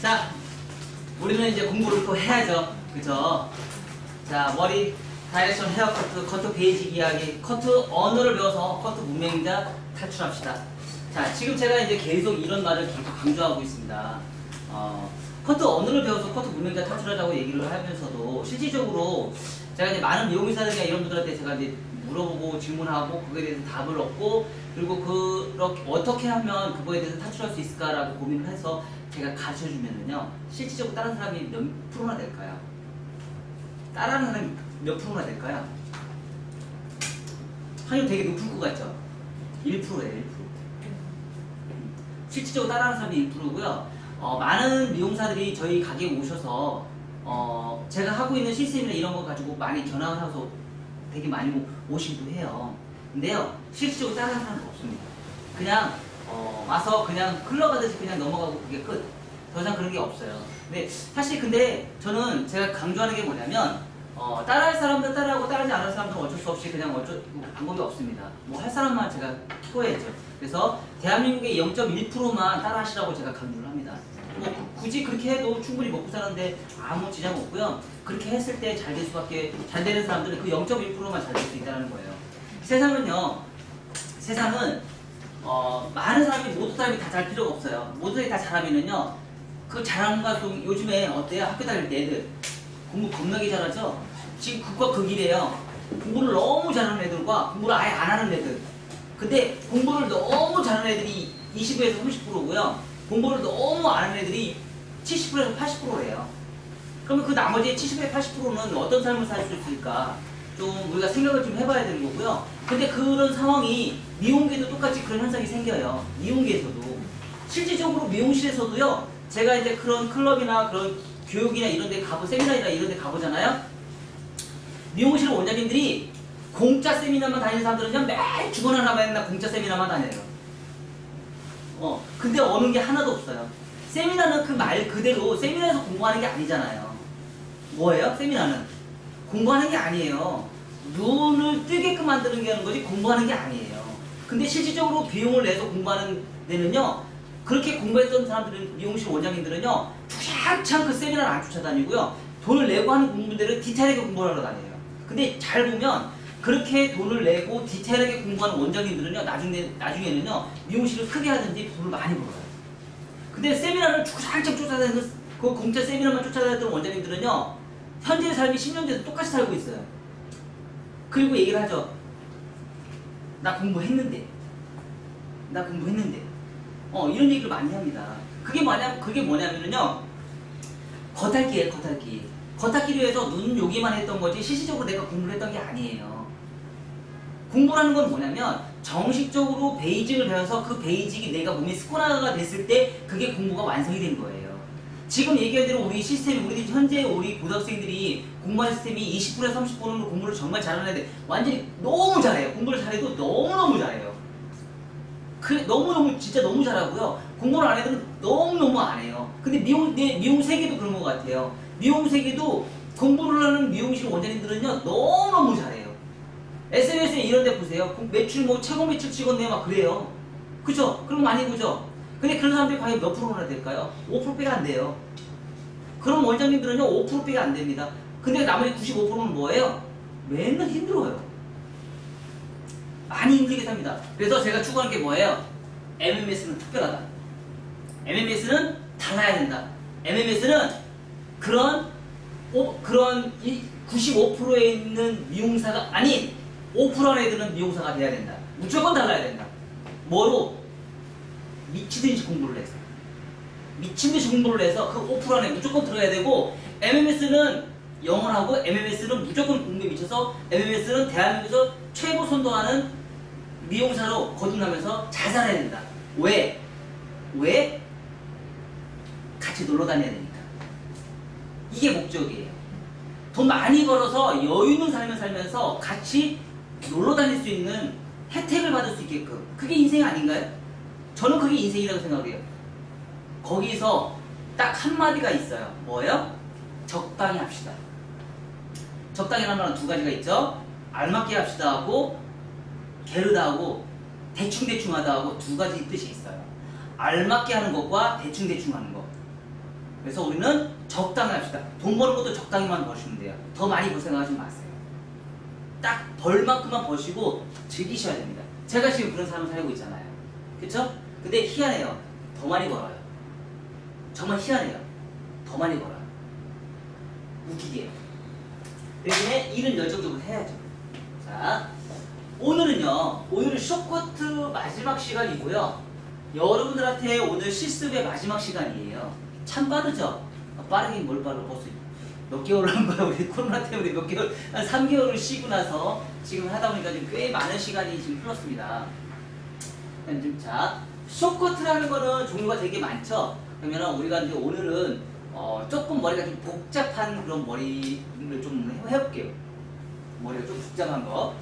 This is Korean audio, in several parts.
자, 우리는 이제 공부를 또 해야죠. 그죠? 자, 머리, 다이렉션, 헤어 커트, 커트 베이직 이야기, 커트 언어를 배워서 커트 문맹자 탈출합시다. 자, 지금 제가 이제 계속 이런 말을 계속 강조하고 있습니다. 커트 언어를 배워서 커트 문맹자 탈출하자고 얘기를 하면서도 실질적으로 제가 이제 많은 미용의사들이나 이런 분들한테 제가 이제 물어보고 질문하고 그거에 대해서 답을 얻고 그리고 그렇게 어떻게 하면 그거에 대해서 탈출할 수 있을까라고 고민을 해서 제가 가르쳐주면은요 실질적으로 다른 사람이 몇 프로나 될까요? 따라하는 사람이 몇 프로나 될까요? 확률 되게 높을 것 같죠? 1%예요, 1%. 실질적으로 따라하는 사람이 1%고요. 많은 미용사들이 저희 가게에 오셔서 제가 하고 있는 시스템이나 이런 거 가지고 많이 전화를 해서 되게 많이 오시기도 해요. 근데요, 실질적으로 따라하는 사람은 없습니다. 그냥 와서 그냥 흘러가듯이 그냥 넘어가고 그게 끝. 더 이상 그런 게 없어요. 근데 사실 저는 제가 강조하는 게 뭐냐면 따라할 사람들 따라하고 따라하지 않을 사람들은 어쩔 수 없이 그냥 방법이 없습니다. 뭐 할 사람만 제가 키워야죠. 그래서 대한민국의 0.1%만 따라하시라고 제가 강조를 합니다. 뭐 굳이 그렇게 해도 충분히 먹고 사는데 아무 지장 없고요. 그렇게 했을 때 잘 잘 되는 사람들은 그 0.1%만 잘 될 수 있다는 거예요. 세상은 많은 사람이 모든 사람이 다 잘 필요가 없어요. 모든 사람이 다 잘하면은요 그 잘함과 요즘에 어때요? 학교 다닐 때 애들 공부 겁나게 잘하죠? 지금 극과 극이래요. 공부를 너무 잘하는 애들과 공부를 아예 안 하는 애들. 근데 공부를 너무 잘하는 애들이 20에서 30%고요. 공부를 너무 안 하는 애들이 70%에서 80%래요. 그러면 그 나머지 70에서 80%는 어떤 삶을 살 수 있을까? 좀 우리가 생각을 좀 해봐야 되는 거고요. 근데 그런 상황이 미용계도 똑같이 그런 현상이 생겨요. 미용계에서도. 실질적으로 미용실에서도요. 제가 이제 그런 클럽이나 그런 교육이나 이런 데 세미나나 이런 데 가보잖아요. 미용실 원장님들이 공짜 세미나만 다니는 사람들은요. 매일 주거나 맨날 공짜 세미나만 다녀요. 근데 어는 게 하나도 없어요. 세미나는 그 말 그대로 세미나에서 공부하는 게 아니잖아요. 뭐예요? 세미나는 공부하는 게 아니에요. 눈을 뜨게끔 만드는 게 하는 거지 공부하는 게 아니에요. 근데 실질적으로 비용을 내서 공부하는 데는요. 그렇게 공부했던 사람들은 미용실 원장님들은요. 주차장 그 세미나를 안 쫓아다니고요. 돈을 내고 하는 공부들을 디테일하게 공부를 하러 다녀요. 근데 잘 보면 그렇게 돈을 내고 디테일하게 공부하는 원장님들은요. 나중에는요. 미용실을 크게 하든지 돈을 많이 벌어요. 근데 세미나를 주차장 쫓아다니는 그 공짜 세미나만 쫓아다녔던 원장님들은요. 현재의 삶이 10년 뒤에도 똑같이 살고 있어요. 그리고 얘기를 하죠. 나 공부했는데. 이런 얘기를 많이 합니다. 그게 뭐냐면요. 겉핥기예요, 겉핥기. 겉핥기로 해서 눈 여기만 했던 거지 실질적으로 내가 공부를 했던 게 아니에요. 공부라는 건 뭐냐면 정식적으로 베이직을 배워서 그 베이직이 내가 몸에 습관화가 됐을 때 그게 공부가 완성이 된 거예요. 지금 얘기한 대로 우리 현재 우리 고등학생들이 공부하는 시스템이 20%에서 30%는 공부를 정말 잘하는 애들 완전히 너무 잘해요. 공부를 잘해도 너무너무 잘해요. 진짜 너무 잘하고요. 공부를 안 해도 너무너무 안 해요. 근데 미용 세계도 그런 것 같아요. 미용 세계도 공부를 하는 미용실 원장님들은요, 너무너무 잘해요. SNS에 이런 데 보세요. 매출 최고 매출 찍었네 막 그래요. 그죠? 그럼 많이 보죠? 근데 그런 사람들이 과연 몇 프로나 될까요? 5%밖에 안 돼요. 그런 원장님들은요, 5%밖에 안 됩니다. 근데 나머지 95%는 뭐예요? 맨날 힘들어요. 많이 힘들게 삽니다. 그래서 제가 추구하는 게 뭐예요? MMS는 특별하다. MMS는 달라야 된다. MMS는 그런 95%에 있는 미용사가 아닌 5% 안에 드는 미용사가 돼야 된다. 무조건 달라야 된다. 뭐로? 미치듯이 공부를 해서. 그 5% 안에 무조건 들어야 되고, MMS는 영어하고 MMS는 무조건 공부에 미쳐서 MMS는 대한민국에서 최고 선도하는 미용사로 거듭나면서 잘 살아야 된다. 왜? 같이 놀러 다녀야 되니까. 이게 목적이에요. 돈 많이 벌어서 여유 있는 삶을 살면서 같이 놀러 다닐 수 있는 혜택을 받을 수 있게끔. 그게 인생 아닌가요? 저는 그게 인생이라고 생각해요. 거기서 딱 한마디가 있어요. 뭐예요? 적당히 합시다. 적당히 하는 말은 두 가지가 있죠. 알맞게 합시다 하고 게으르다 하고 대충 하다 하고 두 가지 뜻이 있어요. 알맞게 하는 것과 대충 하는 것. 그래서 우리는 적당히 합시다. 돈 버는 것도 적당히만 버시면 돼요. 더 많이 벌 생각하지 마세요. 딱 벌만큼만 버시고 즐기셔야 됩니다. 제가 지금 그런 삶을 살고 있잖아요. 그쵸? 근데 희한해요. 더 많이 벌어요. 정말 희한해요. 더 많이 벌어요. 웃기게. 대신에 일은 열정적으로 해야죠. 자, 오늘은 쇼커트 마지막 시간이고요. 여러분들한테 오늘 실습의 마지막 시간이에요. 참 빠르죠? 빠르긴 뭘 빠르, 벌써 몇 개월을 한 거야. 우리 코로나 때문에 몇 개월, 한 3개월을 쉬고 나서 지금 하다 보니까 지금 꽤 많은 시간이 지금 흘렀습니다. 자, 쇼커트라는 거는 종류가 되게 많죠? 그러면 우리가 이제 오늘은 조금 머리가 좀 복잡한 그런 머리를 좀 해볼게요. 머리가 좀 복잡한 거.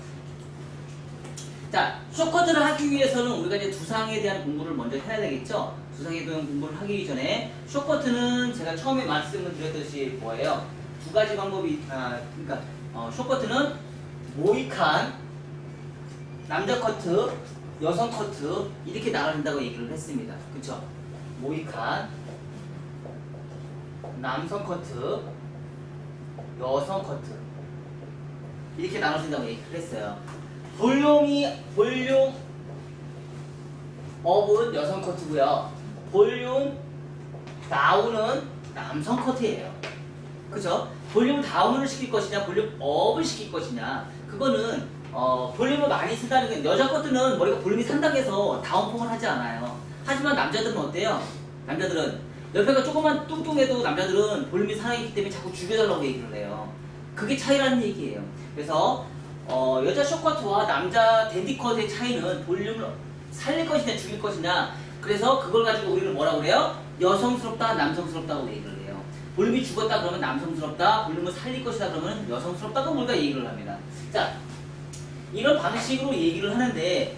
자, 쇼커트를 하기 위해서는 우리가 이제 두상에 대한 공부를 먼저 해야 되겠죠? 두상에 대한 공부를 하기 전에 쇼커트는 제가 처음에 말씀을 드렸듯이 뭐예요? 두 가지 방법이, 그러니까 쇼커트는 모이칸, 남자 커트, 여성 커트 이렇게 나눠진다고 얘기를 했습니다. 그쵸? 모이칸, 남성 커트, 여성 커트 이렇게 나눠진다고 얘기를 했어요. 볼륨 업은 여성 커트고요. 볼륨 다운은 남성 커트예요. 그죠? 볼륨 다운을 시킬 것이냐, 볼륨 업을 시킬 것이냐. 그거는 볼륨을 많이 쓴다는 게 여자 커트는 머리가 볼륨이 산다고 해서 다운펌을 하지 않아요. 하지만 남자들은 어때요? 남자들은 옆에가 조금만 뚱뚱해도 남자들은 볼륨이 살아있기 때문에 자꾸 죽여달라고 얘기를 해요. 그게 차이라는 얘기예요. 그래서 여자 쇼커트와 남자 댄디컷의 차이는 볼륨을 살릴 것이냐 죽일 것이냐. 그래서 그걸 가지고 우리는 뭐라고 그래요? 여성스럽다 남성스럽다고 얘기를 해요. 볼륨이 죽었다 그러면 남성스럽다, 볼륨을 살릴 것이다 그러면 여성스럽다고 우리가 얘기를 합니다. 자, 이런 방식으로 얘기를 하는데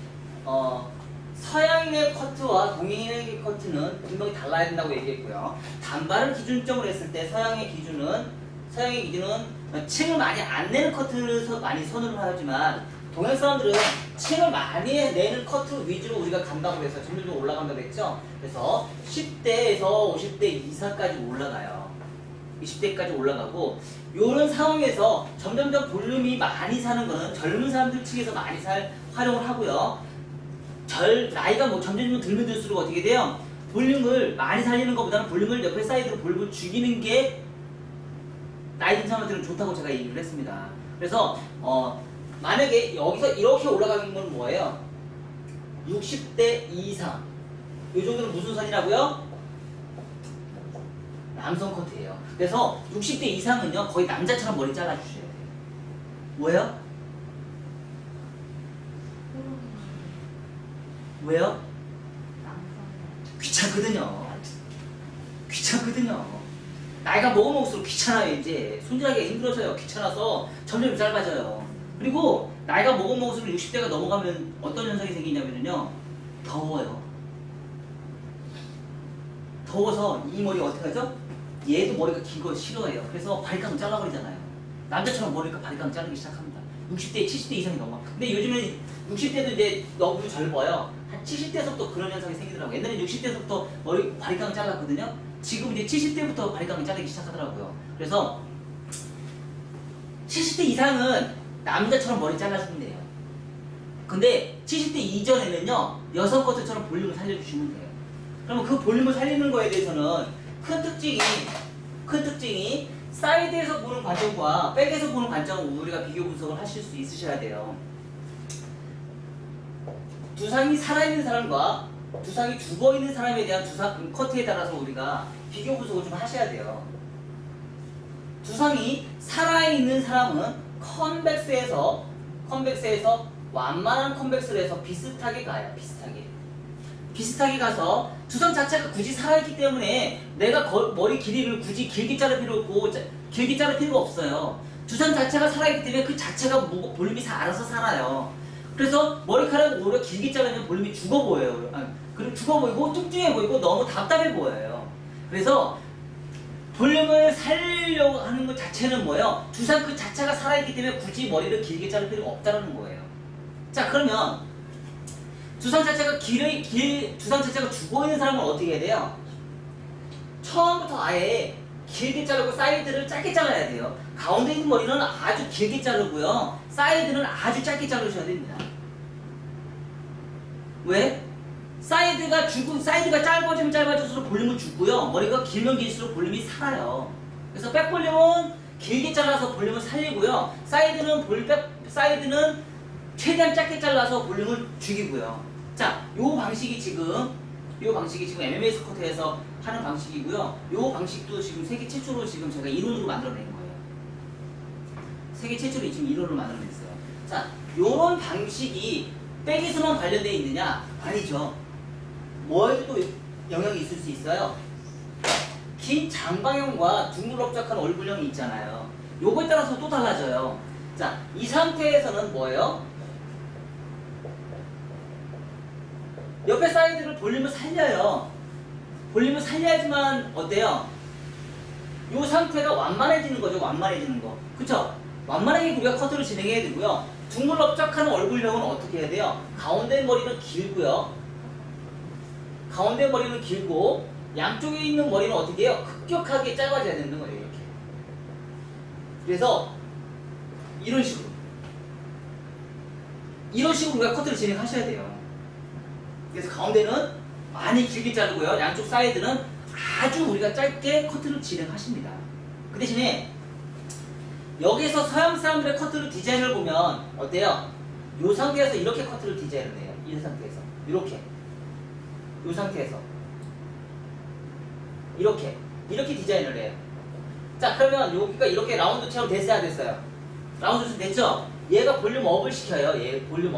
서양인의 커트와 동양인의 커트는 분명히 달라야 된다고 얘기했고요. 단발을 기준점으로 했을 때 서양의 기준은 층을 많이 안 내는 커트를 많이 선호를 하지만 동양 사람들은 층을 많이 내는 커트 위주로 우리가 간다고 해서 점점 올라간다고 했죠. 그래서 10대에서 50대 이상까지 올라가요. 20대까지 올라가고 이런 상황에서 점점점 볼륨이 많이 사는 거는 젊은 사람들 측에서 많이 활용을 하고요. 나이가 뭐 점점 들면 들수록 어떻게 돼요? 볼륨을 많이 살리는 것보다는 볼륨을 옆에 사이드로 볼륨을 죽이는 게 나이 든 사람들은 좋다고 제가 얘기를 했습니다. 그래서 만약에 여기서 이렇게 올라가는 건 뭐예요? 60대 이상 이 정도는 무슨 선이라고요? 남성 커트예요. 그래서 60대 이상은요 거의 남자처럼 머리 잘라주셔야 돼요. 뭐예요? 왜요? 귀찮거든요. 나이가 먹을수록 귀찮아요. 이제 손질하기가 힘들어져요. 귀찮아서 점점 짧아져요. 그리고 나이가 먹을수록 60대가 넘어가면 어떤 현상이 생기냐면요 더워요. 더워서 이 머리 어떻게 하죠? 얘도 머리가 긴 거 싫어해요. 그래서 바리깡 잘라버리잖아요. 남자처럼 머리가 바리깡 자르기 시작합니다. 60대, 70대 이상이 넘어. 근데 요즘은 60대도 이제 너무 젊어요. 한 70대에서부터 그런 현상이 생기더라고요. 옛날에 60대에서부터 머리 바리깡 잘랐거든요. 지금 이제 70대부터 바리깡을 자르기 시작하더라고요. 그래서 70대 이상은 남자처럼 머리 잘라주면 돼요. 근데 70대 이전에는요 여성 커트처럼 볼륨을 살려주시면 돼요. 그러면 그 볼륨을 살리는 거에 대해서는 큰 특징이 사이드에서 보는 관점과 백에서 보는 관점을 우리가 비교 분석을 하실 수 있으셔야 돼요. 두상이 살아있는 사람과 두상이 죽어있는 사람에 대한 두상 커트에 따라서 우리가 비교 분석을 좀 하셔야 돼요. 두상이 살아있는 사람은 컨벡스에서 완만한 컨벡스를 해서 비슷하게 가요. 비슷하게 가서 두상 자체가 굳이 살아있기 때문에 내가 머리 길이를 굳이 길게 자를 필요 없고 길게 자를 필요가 없어요. 두상 자체가 살아있기 때문에 그 자체가 볼륨이 알아서 살아요. 그래서 머리카락을 오히려 길게 자르면 볼륨이 죽어 보여요. 그리고 죽어 보이고 뚱뚱해 보이고 너무 답답해 보여요. 그래서 볼륨을 살리려고 하는 것 자체는 뭐예요? 두상 그 자체가 살아있기 때문에 굳이 머리를 길게 자를 필요가 없다는 거예요. 자, 그러면 두상 자체가 죽어있는 사람은 어떻게 해야 돼요? 처음부터 아예 길게 자르고 사이드를 짧게 잘라야 돼요. 가운데 있는 머리는 아주 길게 자르고요. 사이드는 아주 짧게 자르셔야 됩니다. 왜? 사이드가 짧아지면 짧아질수록 볼륨은 죽고요. 머리가 길면 길수록 볼륨이 살아요. 그래서 백볼륨은 길게 잘라서 볼륨을 살리고요. 사이드는 최대한 짧게 잘라서 볼륨을 죽이고요. 자, 요 방식이 지금 MMA 스쿼트에서 하는 방식이고요. 요 방식도 지금 세계 최초로 지금 제가 이론으로 만들어낸 거예요. 세계 최초로 지금 이론으로 만들어냈어요. 자, 요런 방식이 백에서만 관련되어 있느냐? 아니죠. 뭐에도 또 영향이 있을 수 있어요. 긴 장방형과 둥글럽적한 얼굴형이 있잖아요. 요거에 따라서 또 달라져요. 자, 이 상태에서는 뭐예요? 옆에 사이드를 볼륨을 살려요. 볼륨을 살려야지만 어때요? 요 상태가 완만해지는 거죠. 완만해지는 거. 그쵸? 완만하게 우리가 커트를 진행해야 되고요. 둥글럽적한 얼굴형은 어떻게 해야 돼요? 가운데 머리는 길고요. 가운데 머리는 길고 양쪽에 있는 머리는 어떻게 해요? 급격하게 짧아져야 되는 거예요. 이렇게. 그래서 이런 식으로 우리가 커트를 진행하셔야 돼요. 그래서 가운데는 많이 길게 자르고요. 양쪽 사이드는 아주 우리가 짧게 커트를 진행하십니다. 그 대신에 여기서 서양 사람들의 커트를 디자인을 보면 어때요? 이 상태에서 이렇게 커트를 디자인을 해요. 이 상태에서 이렇게 이 상태에서 이렇게 디자인을 해요. 자, 그러면 여기가 이렇게 라운드처럼 됐어야 됐어요. 라운드처럼 됐죠? 얘가 볼륨 업을 시켜요. 얘 볼륨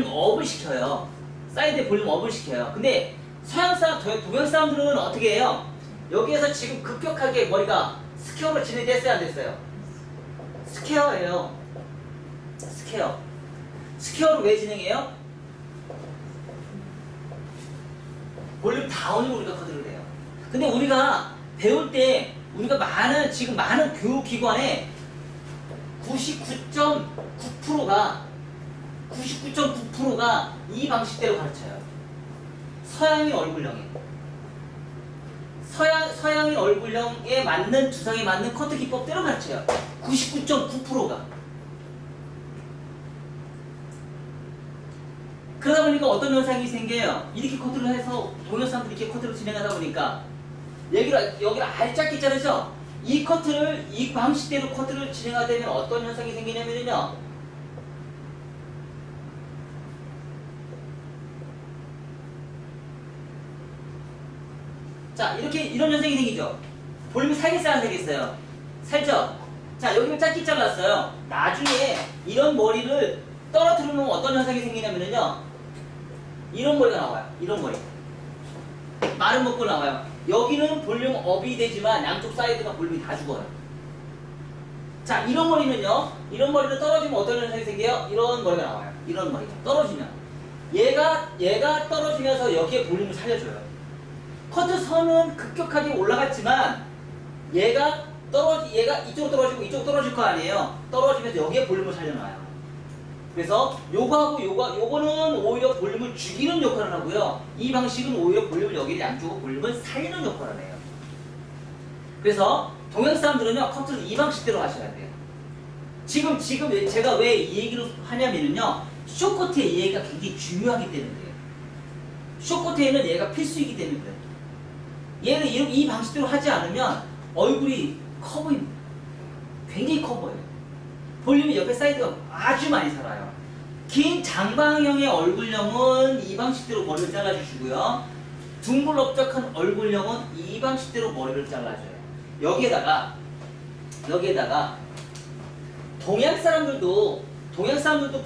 업을 시켜요. 사이드에 볼륨 업을 시켜요. 근데 서양 사람, 동양 사람들은 어떻게 해요? 여기에서 지금 급격하게 머리가 스퀘어로 진행됐어야 안 됐어요? 스퀘어예요. 스퀘어로 왜 진행해요? 볼륨 다운으로 우리가 커트를 해요. 근데 우리가 배울 때 지금 많은 교육기관에 99.9%가 이 방식대로 가르쳐요. 서양인 얼굴형에 맞는 두상에 맞는 커트 기법대로 가르쳐요. 99.9%가. 그러다 보니까 어떤 현상이 생겨요? 이렇게 커트를 해서 동양 사람들이 이렇게 커트를 진행하다 보니까 여기를 알짝게 자르죠? 이 방식대로 커트를 진행하다 보면 어떤 현상이 생기냐면요. 자, 이런 현상이 생기죠? 볼륨이 살겠어요, 안 살겠어요? 살죠? 자, 여기를 짧게 잘랐어요. 나중에 이런 머리를 떨어뜨려 놓으면 어떤 현상이 생기냐면요. 이런 머리가 나와요. 이런 머리. 마른 먹고 나와요. 여기는 볼륨 업이 되지만 양쪽 사이드가 볼륨이 다 죽어요. 자, 이런 머리는요. 이런 머리를 떨어지면 어떤 현상이 생겨요? 이런 머리가 나와요. 이런 머리가 떨어지면 얘가 떨어지면서 여기에 볼륨을 살려줘요. 커트 선은 급격하게 올라갔지만 얘가 이쪽으로 떨어지고 이쪽으로 떨어질 거 아니에요. 떨어지면서 여기에 볼륨을 살려놔요. 그래서 요거는 오히려 볼륨을 죽이는 역할을 하고요. 이 방식은 오히려 볼륨을 여기 양쪽으로 볼륨을 살리는 역할을 해요. 그래서 동양 사람들은요, 커트를 이 방식대로 하셔야 돼요. 지금 제가 왜 이 얘기를 하냐면요, 숏커트의 이 얘기가 굉장히 중요하기 때문이에요. 숏커트에는 얘가 필수이기 때문에 그래요. 얘는 이 방식대로 하지 않으면 얼굴이 커 보입니다. 굉장히 커 보여요. 볼륨이 옆에 사이드가 아주 많이 살아요. 긴 장방형의 얼굴형은 이 방식대로 머리를 잘라주시고요. 둥글럽적한 얼굴형은 이 방식대로 머리를 잘라줘요. 여기에다가 동양 사람들도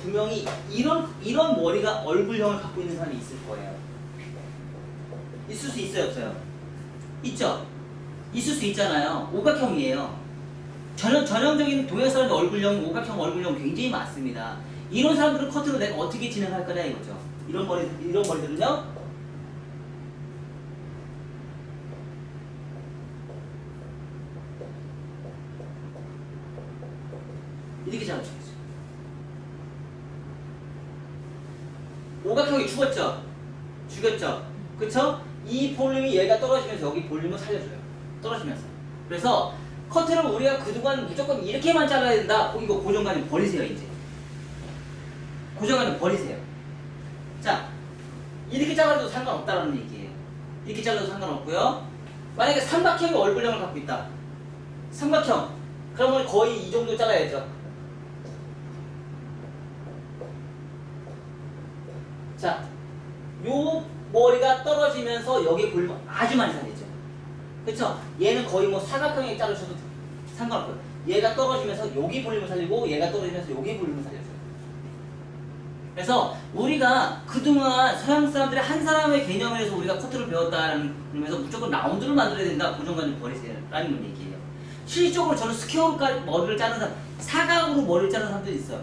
분명히 이런 머리가 얼굴형을 갖고 있는 사람이 있을 거예요. 있을 수 있어요, 없어요? 있죠? 있을 수 있잖아요. 오각형이에요. 전형적인 동양 사람의 오각형 얼굴형 굉장히 많습니다. 이런 사람들은 커트를 내가 어떻게 진행할 거냐 이거죠. 이런 머리들은요. 이렇게 잘라주겠죠. 오각형이 죽었죠? 그쵸? 이 볼륨이 얘가 떨어지면서 여기 볼륨을 살려줘요. 떨어지면서. 그래서 커트를 우리가 그동안 무조건 이렇게만 잘라야 된다. 이거 고정관념 버리세요. 이제 고정관념 버리세요. 자, 이렇게 잘라도 상관없다라는 얘기예요. 이렇게 잘라도 상관없고요. 만약에 삼각형의 얼굴형을 갖고 있다. 삼각형. 그러면 거의 이 정도 잘라야죠. 자, 요 머리가 떨어지면서 여기 볼륨 아주 많이 살리죠. 그쵸? 얘는 거의 뭐 사각형에 자르셔도 상관없고요. 얘가 떨어지면서 여기 볼륨을 살리고 얘가 떨어지면서 여기 볼륨을 살려줘요. 그래서 우리가 그동안 서양 사람들의 한 사람의 개념에서 우리가 커트를 배웠다는 의미에서 무조건 라운드를 만들어야 된다. 고정관념 버리세요. 라는 얘기예요. 실질적으로 저는 스퀘어까지 머리를 자르는 사람, 사각으로 머리를 자르는 사람들이 있어요.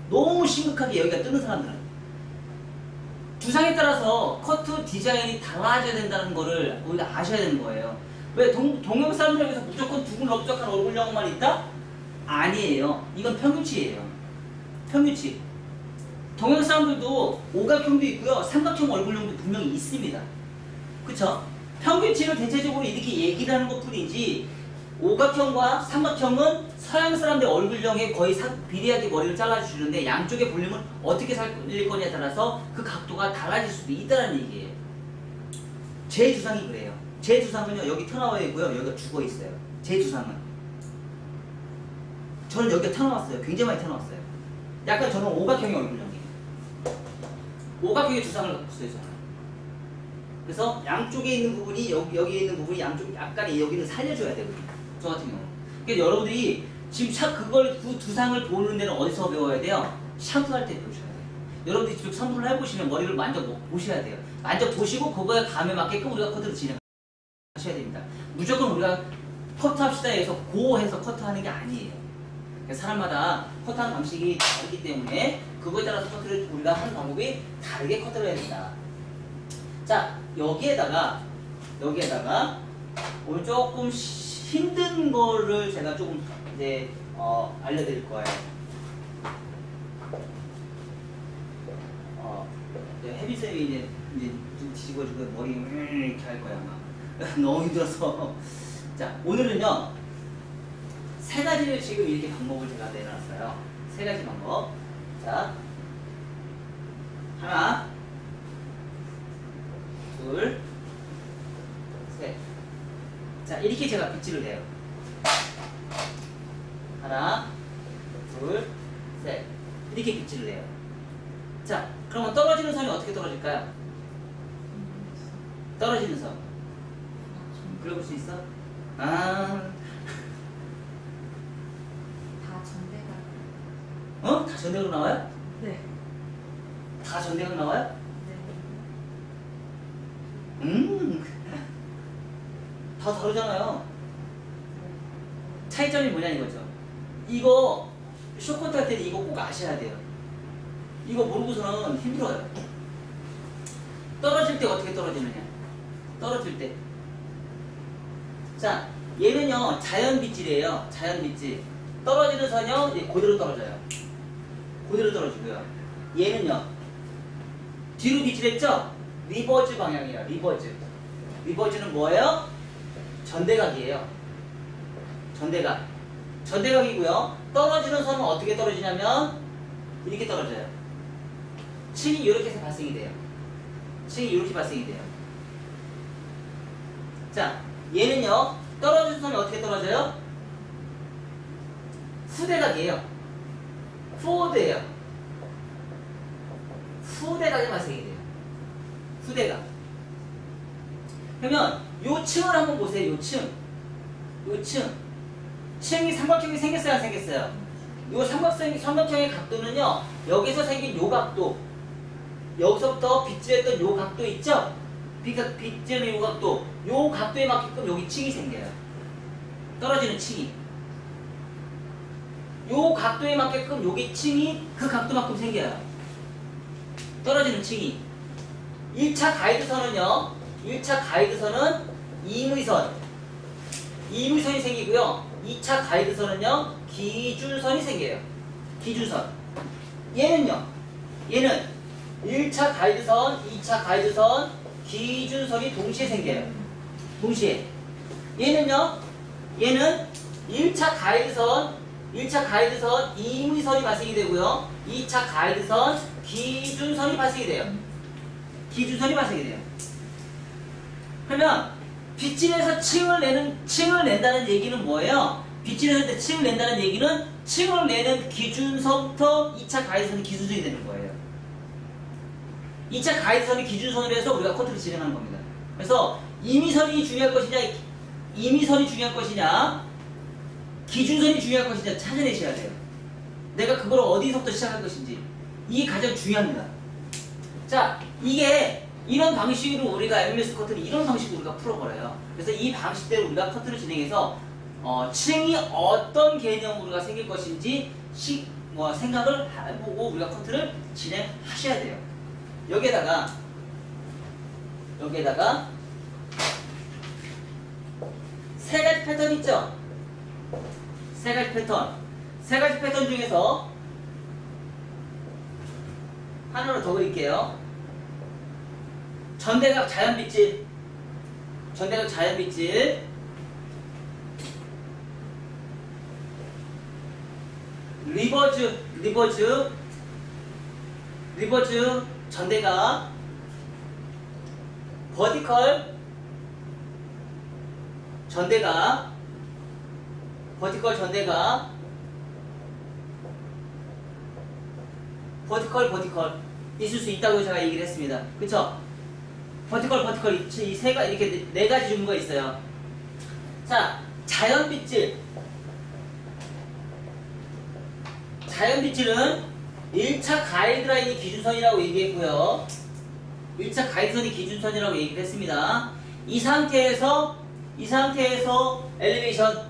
너무 심각하게 여기가 뜨는 사람들은. 두상에 따라서 커트 디자인이 달라져야 된다는 거를 우리가 아셔야 되는 거예요. 왜 동양 사람들에게서 무조건 두근럽적한 얼굴형만 있다? 아니에요. 이건 평균치예요. 평균치. 동양 사람들도 오각형도 있고요. 삼각형 얼굴형도 분명히 있습니다. 그쵸? 평균치를 대체적으로 이렇게 얘기를 하는 것 뿐이지 오각형과 삼각형은 서양 사람들의 얼굴형에 거의 비례하게 머리를 잘라주시는데 양쪽의 볼륨을 어떻게 살릴 거냐에 따라서 그 각도가 달라질 수도 있다는 얘기예요. 제 두상이 그래요. 제 두상은요 여기 튀어나와 있고요. 여기가 죽어 있어요. 제 두상은. 저는 여기가 튀어나왔어요. 굉장히 많이 튀어나왔어요. 약간 저는 오각형의 얼굴형이에요. 오각형의 두상을 갖고 있어요. 저는. 그래서 양쪽에 있는 부분이 여기에 있는 부분이 양쪽 약간 여기는 살려줘야 되거든요. 저 같은 경우. 그러니까 여러분들이 지금 그 두상을 보는 데는 어디서 배워야 돼요? 샴푸할 때 배우셔야 돼요. 여러분들이 직접 샴푸를 해보시면 머리를 만져보셔야 돼요. 만져보시고 그거에 감에 맞게끔 우리가 커트를 진행하셔야 됩니다. 무조건 우리가 커트합시다 해서 고해서 커트하는 게 아니에요. 사람마다 커트하는 방식이 다르기 때문에 그거에 따라서 커트를 우리가 하는 방법이 다르게 커트를 해야 된다. 자, 여기에다가 오늘 조금 힘든 거를 제가 조금 이제 알려드릴 거예요. 혜빈쌤이 이제 좀 뒤집어지고 머리 이렇게 할 거야 아마. 너무 힘들어서. 자, 오늘은요 3가지를 지금 이렇게 방법을 제가 내놨어요. 3가지 방법. 자, 하나, 둘, 셋. 자, 이렇게 제가 빗질을 해요. 하나, 둘, 셋. 이렇게 빗질을 해요. 자, 그러면 떨어지는 선이 어떻게 떨어질까요? 떨어지는 선. 그려볼 수 있어? 아. 다 전대가. 어? 다 전대로 나와요? 네. 다 전대로 나와요? 네. 다 다르잖아요. 차이점이 뭐냐 이거죠. 이거 쇼커트 할 때는 이거 꼭 아셔야 돼요. 이거 모르고서는 힘들어요. 떨어질 때 어떻게 떨어지느냐. 떨어질 때. 자, 얘는요 자연 빗질이에요. 자연 빗질. 떨어지는 선요 그대로 떨어져요. 그대로 떨어지고요. 얘는요 뒤로 빗질했죠? 리버즈 방향이에요. 리버즈. 리버즈는 뭐예요? 전대각이에요. 전대각. 전대각이고요. 떨어지는 선은 어떻게 떨어지냐면 이렇게 떨어져요. 층이 이렇게 해서 발생이 돼요. 층이 이렇게 발생이 돼요. 자, 얘는요 떨어지는 선이 어떻게 떨어져요? 후대각이에요. 포워드예요. 후대각이 발생이 돼요. 후대각. 그러면 요 층을 한번 보세요. 요 층. 요 층. 층이 삼각형이 생겼어요? 안 생겼어요? 요 삼각형의 각도는요. 여기서 생긴 요 각도. 여기서부터 빗질했던 요 각도 있죠? 빗질의 요 각도. 요 각도에 맞게끔 여기 층이 생겨요. 떨어지는 층이. 요 각도에 맞게끔 여기 층이 그 각도만큼 생겨요. 떨어지는 층이. 1차 가이드선은요. 1차 가이드선은 이무선. 이무선이 생기고요. 2차 가이드선은요. 기준선이 생겨요. 기준선. 얘는요. 얘는 1차 가이드선, 2차 가이드선, 기준선이 동시에 생겨요. 동시에. 얘는요, 얘는 1차 가이드선 임의선이 발생이 되고요. 2차 가이드선 기준선이 발생이 돼요. 기준선이 발생이 돼요. 그러면 빗질에서 층을 낸다는 얘기는 뭐예요? 빗질에서 층을 낸다는 얘기는 층을 내는 기준선부터 2차 가이드선이 기준선이 되는 거예요. 2차 가이드선이 기준선으로 해서 우리가 컨트롤을 진행하는 겁니다. 그래서 임의선이 중요할 것이냐, 기준선이 중요할 것이냐 찾아내셔야 돼요. 내가 그걸 어디서부터 시작할 것인지. 이게 가장 중요합니다. 자, 이게 이런 방식으로 우리가 MMS 커트를 이런 방식으로 우리가 풀어버려요. 그래서 이 방식대로 우리가 커트를 진행해서 층이 어떤 개념으로가 생길 것인지 생각을 해보고 우리가 커트를 진행하셔야 돼요. 여기에다가 세 가지 패턴 있죠? 세 가지 패턴 중에서 하나로 더 그릴게요. 전대각 자연빗질, 리버즈 전대각, 버티컬 전대각, 버티컬 있을 수 있다고 제가 얘기를 했습니다. 그쵸? 버티컬 이 세가 이렇게 네 가지 종류가 있어요. 자, 자연빗질은 1차 가이드라인이 기준선이라고 얘기했고요. 1차 가이드선이 기준선이라고 얘기를 했습니다. 이 상태에서 엘리베이션.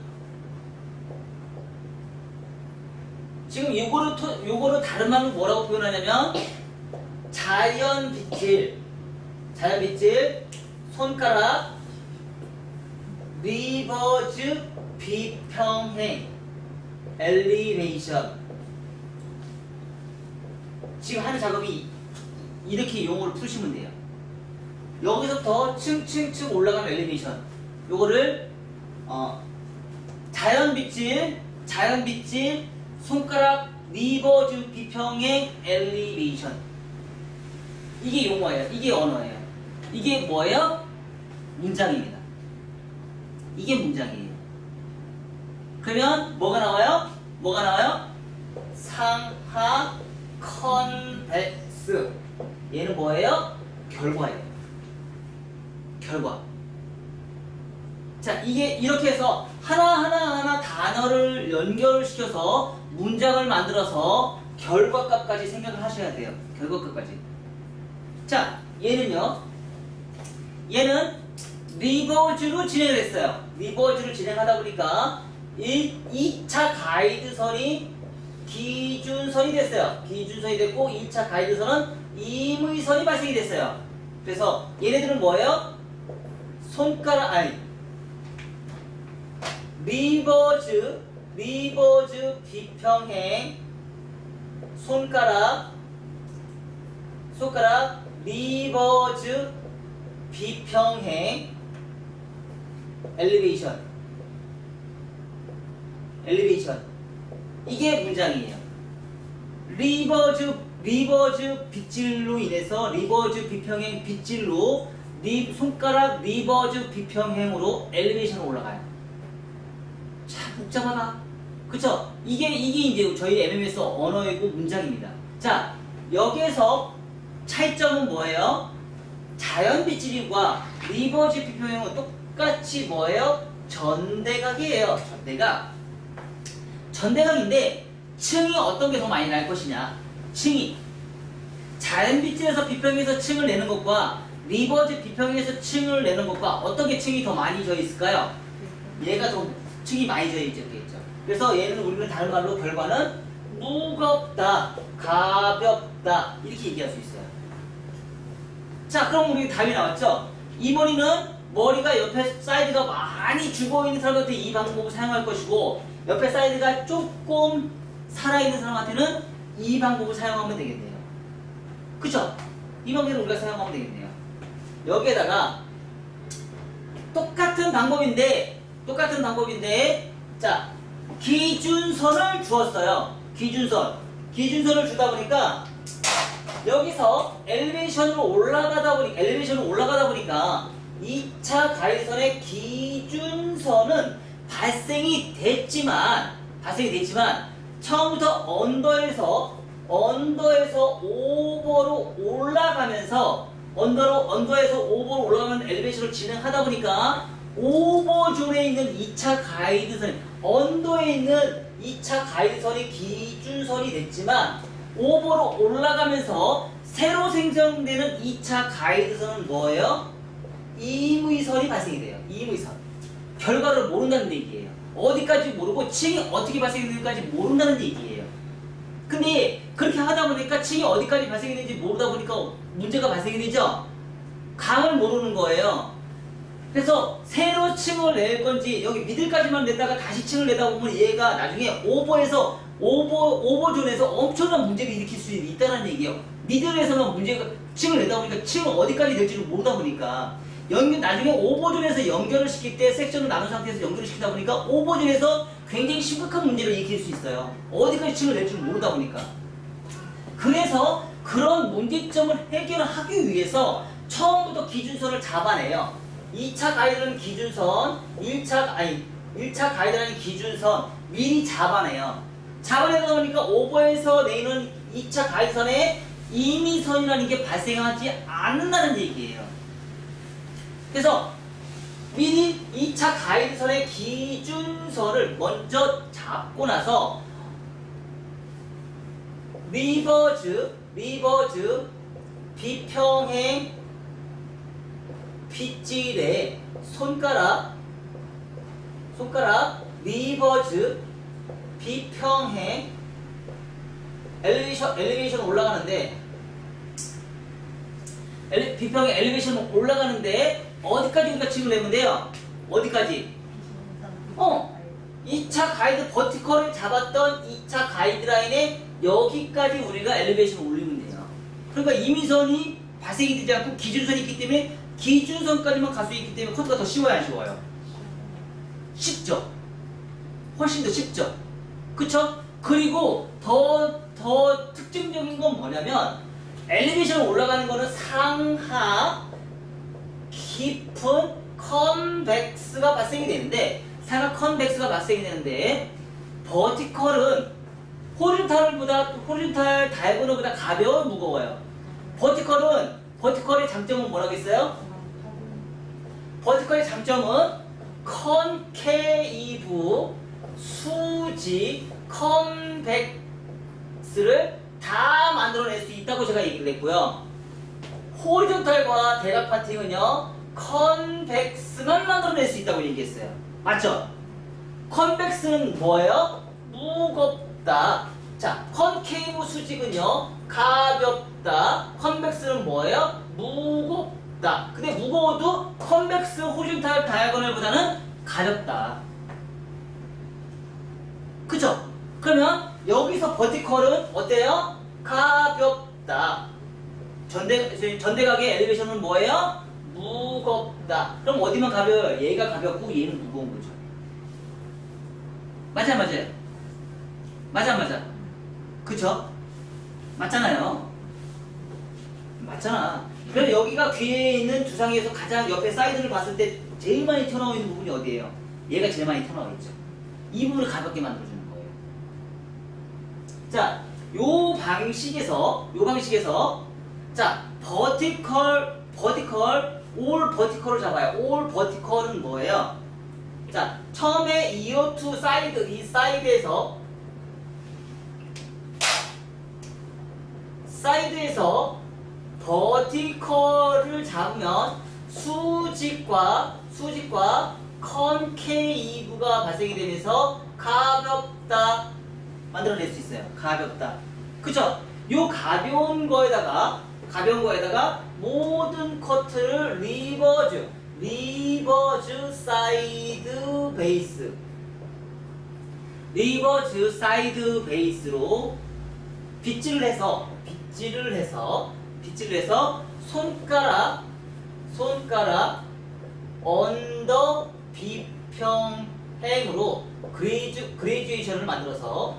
지금 요거를 다른 말로 뭐라고 표현하냐면 자연빗질, 손가락, 리버즈 비평행, 엘리베이션. 지금 하는 작업이 이렇게 용어를 푸시면 돼요. 여기서부터 층층층 올라가는 엘리베이션. 요거를 자연빗질, 손가락, 리버즈 비평행, 엘리베이션. 이게 용어예요. 이게 언어예요. 이게 뭐예요? 문장입니다. 이게 문장이에요. 그러면 뭐가 나와요? 상하 컨벡스. 얘는 뭐예요? 결과예요. 결과. 자, 이게 이렇게 해서 하나하나 단어를 연결시켜서 문장을 만들어서 결과값까지 생각을 하셔야 돼요. 결과값까지. 자, 얘는 리버즈로 진행을 했어요. 리버즈를 진행하다 보니까 2차 가이드선이 기준선이 됐어요. 기준선이 됐고 2차 가이드선은 임의선이 발생이 됐어요. 그래서 얘네들은 뭐예요? 리버즈 비평행, 손가락, 리버즈 비평행, 엘리베이션. 이게 문장이에요. 리버즈 빗질로 인해서 리버즈 비평행 빗질로 손가락 리버즈 비평행으로 엘리베이션으로 올라가요. 참 복잡하다. 그쵸? 이게 이제 저희 MMS 언어이고 문장입니다. 자, 여기에서 차이점은 뭐예요? 자연빗질과 리버즈 비평행은 똑같이 뭐예요? 전대각이에요. 전대각인데 층이 어떤 게 더 많이 날 것이냐? 층이 자연빗질에서 비평에서 층을 내는 것과 리버즈 비평에서 층을 내는 것과 어떤 게 층이 더 많이 져 있을까요? 얘가 더 층이 많이 져 있겠죠. 그래서 얘는 우리는 다른 말로 결과는 무겁다, 가볍다 이렇게 얘기할 수 있어요. 자, 그럼 우리 답이 나왔죠? 이 머리가 옆에 사이드가 많이 죽어있는 사람한테 이 방법을 사용할 것이고 옆에 사이드가 조금 살아있는 사람한테는 이 방법을 사용하면 되겠네요. 그쵸? 이 방법을 우리가 사용하면 되겠네요. 여기에다가 똑같은 방법인데 자 기준선을 주었어요. 기준선을 주다 보니까 여기서 엘리베이션으로 올라가다 보니까 2차 가이드선의 기준선은 발생이 됐지만 처음부터 언더에서 오버로 올라가면서 엘리베이션을 진행하다 보니까 오버존에 있는 2차 가이드선, 언더에 있는 2차 가이드선이 기준선이 됐지만 오버로 올라가면서 새로 생성되는 2차 가이드선은 뭐예요? 임의선이 발생이 돼요. 임의선. 결과를 모른다는 얘기예요. 어디까지 모르고 층이 어떻게 발생되는지까지 모른다는 얘기예요. 근데 그렇게 하다 보니까 층이 어디까지 발생이 되는지 모르다 보니까 문제가 발생이 되죠? 감을 모르는 거예요. 그래서 새로 층을 낼 건지 여기 미들까지만 냈다가 다시 층을 내다 보면 얘가 나중에 오버존에서 엄청난 문제를 일으킬 수 있다는 얘기예요. 미들에서만 층을 내다 보니까 층을 어디까지 낼지를 모르다 보니까 나중에 오버존에서 연결을 시킬 때 섹션을 나눈 상태에서 연결을 시키다 보니까 오버존에서 굉장히 심각한 문제를 일으킬 수 있어요. 어디까지 층을 낼지 모르다 보니까. 그래서 그런 문제점을 해결하기 위해서 처음부터 기준선을 잡아내요. 2차 가이드라는 기준선, 1차 가이드라는 기준선 미리 잡아내요. 잡아내다 보니까 오버에서 내는 2차 가이드선에 임의선이라는 게 발생하지 않는다는 얘기예요. 그래서 미리 2차 가이드선의 기준선을 먼저 잡고 나서 리버즈 비평행 빗질의 손가락 리버즈 비평행 엘리베이션 올라가는데 비평행 엘리베이션 올라가는데 어디까지 우리가 층을 내면 돼요? 어디까지? 2차 가이드 버티컬을 잡았던 2차 가이드라인에 여기까지 우리가 엘리베이션을 올리면 돼요. 그러니까 임의선이 발생이 되지 않고 기준선이 있기 때문에 기준선까지만 갈 수 있기 때문에 코드가 더 쉬워요, 안 쉬워요? 쉽죠? 훨씬 더 쉽죠? 그쵸? 그리고 더 특징적인 건 뭐냐면 엘리베이션을 올라가는 거는 상하 깊은 컨벡스가 발생이 되는데 버티컬은 호리존탈 다이아고널보다 가벼워 무거워요. 버티컬의 장점은 뭐라고 했어요? 버티컬의 장점은 컨케이브, 수직, 컨벡스를 다 만들어낼 수 있다고 제가 얘기를 했고요. 호리존탈과 대각 파팅은요, 컨벡스만 만들어낼 수 있다고 얘기했어요. 맞죠? 컨벡스는 뭐예요? 무겁다. 자, 컨케이브 수직은요, 가볍다. 컨벡스는 뭐예요? 무겁다. 근데 무거워도 컨벡스 호리존탈 다이아고널보다는 가볍다. 그죠? 그러면 여기서 버티컬은 어때요? 가볍다. 전대각의 엘리베이션은 뭐예요? 무겁다. 그럼 어디만 가벼워요? 얘가 가볍고 얘는 무거운 거죠. 맞아. 그쵸? 맞잖아요. 맞잖아. 그래서 여기가 귀에 있는 두상에서 가장 옆에 사이드를 봤을 때 제일 많이 튀어나와 있는 부분이 어디예요? 얘가 제일 많이 튀어나와 있죠. 이 부분을 가볍게 만들어주는 거예요. 자, 요 방식에서 자, 올 버티컬을 잡아요. 올 버티컬은 뭐예요? 자, 처음에 이어투 사이드, 이 사이드에서 버티컬을 잡으면 수직과 컨케이브가 발생이 되면서 가볍다 만들어낼 수 있어요. 가볍다. 그쵸? 요 가벼운 거에다가 모든 커트를 리버즈 사이드 베이스로 빗질을 해서 손가락 언더 비평행으로 그레듀에이션을 만들어서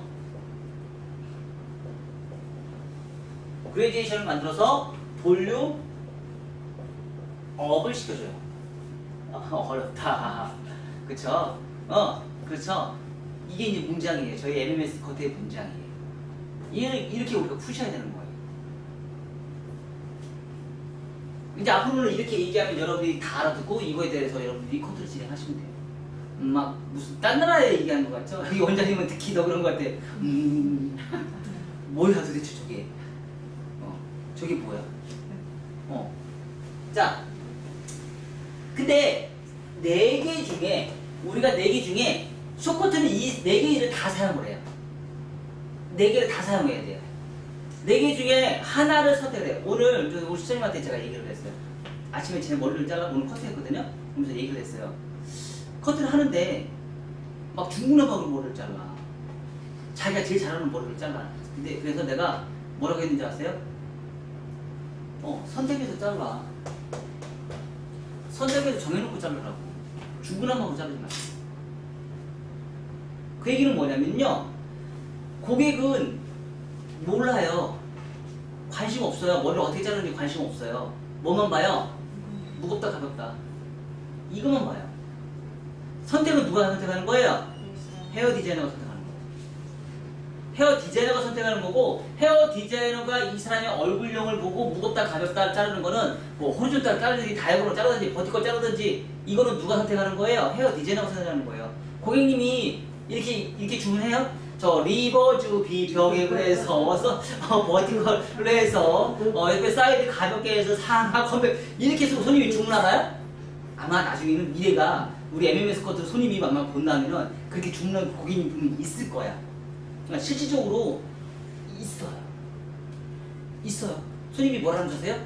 볼륨 업을 시켜줘요. 어렵다. 그쵸? 그렇죠. 이게 이제 문장이에요. 저희 MMS 커트의 문장이에요. 이렇게 우리가 푸셔야 되는 거예요. 이제 앞으로는 이렇게 얘기하면 여러분들이 다 알아듣고 이거에 대해서 여러분들이 커트를 진행하시면 돼요. 막 무슨 딴 나라에 얘기하는 것 같죠? 여기 원장님은 특히 더 그런 것 같아. 뭐야 도대체 저게? 저게 뭐야? 자, 근데 4개 중에 우리가 4개 중에 쇼커트는 이 4개를 다 사용을 해요. 4개를 다 사용해야 돼요. 4개 중에 하나를 선택해요. 오늘 우리 수장님한테 제가 얘기를 했어요. 아침에 제 머리를 잘라 오늘 커트했거든요. 그러면서 얘기를 했어요. 커트를 하는데 막 중구난방으로 머리를 잘라. 자기가 제일 잘하는 머리를 잘라. 근데 그래서 내가 뭐라고 했는지 아세요? 선택해서 잘라. 선택해서 정해놓고 자르라고. 중구난방으로 자르지 말고. 그 얘기는 뭐냐면요. 고객은 몰라요. 관심 없어요. 머리를 어떻게 자르는지 관심 없어요. 뭐만 봐요? 무겁다 가볍다. 이것만 봐요. 선택은 누가 선택하는 거예요? 헤어 디자이너가 선택하는 거예요. 헤어 디자이너가 선택하는 거고, 헤어 디자이너가 이 사람의 얼굴형을 보고 무겁다 가볍다 자르는 거는 뭐 호리존탈 자르든지 다이아곤으로 자르든지 버티컬 자르든지 이거는 누가 선택하는 거예요? 헤어 디자이너가 선택하는 거예요. 고객님이 이렇게 주문해요? 저 리버즈 비벽에 그래서 버티컬로 해서 옆에 사이드 가볍게 해서 상하 컴백 이렇게 해서 손님이 주문하나요? 아마 나중에는 미래가 우리 MMS 커트 손님이 아마 본다면은 그렇게 주문하는 고객님 분이 있을 거야. 그러니까 실질적으로 있어요. 손님이 뭐라는 줄 아세요?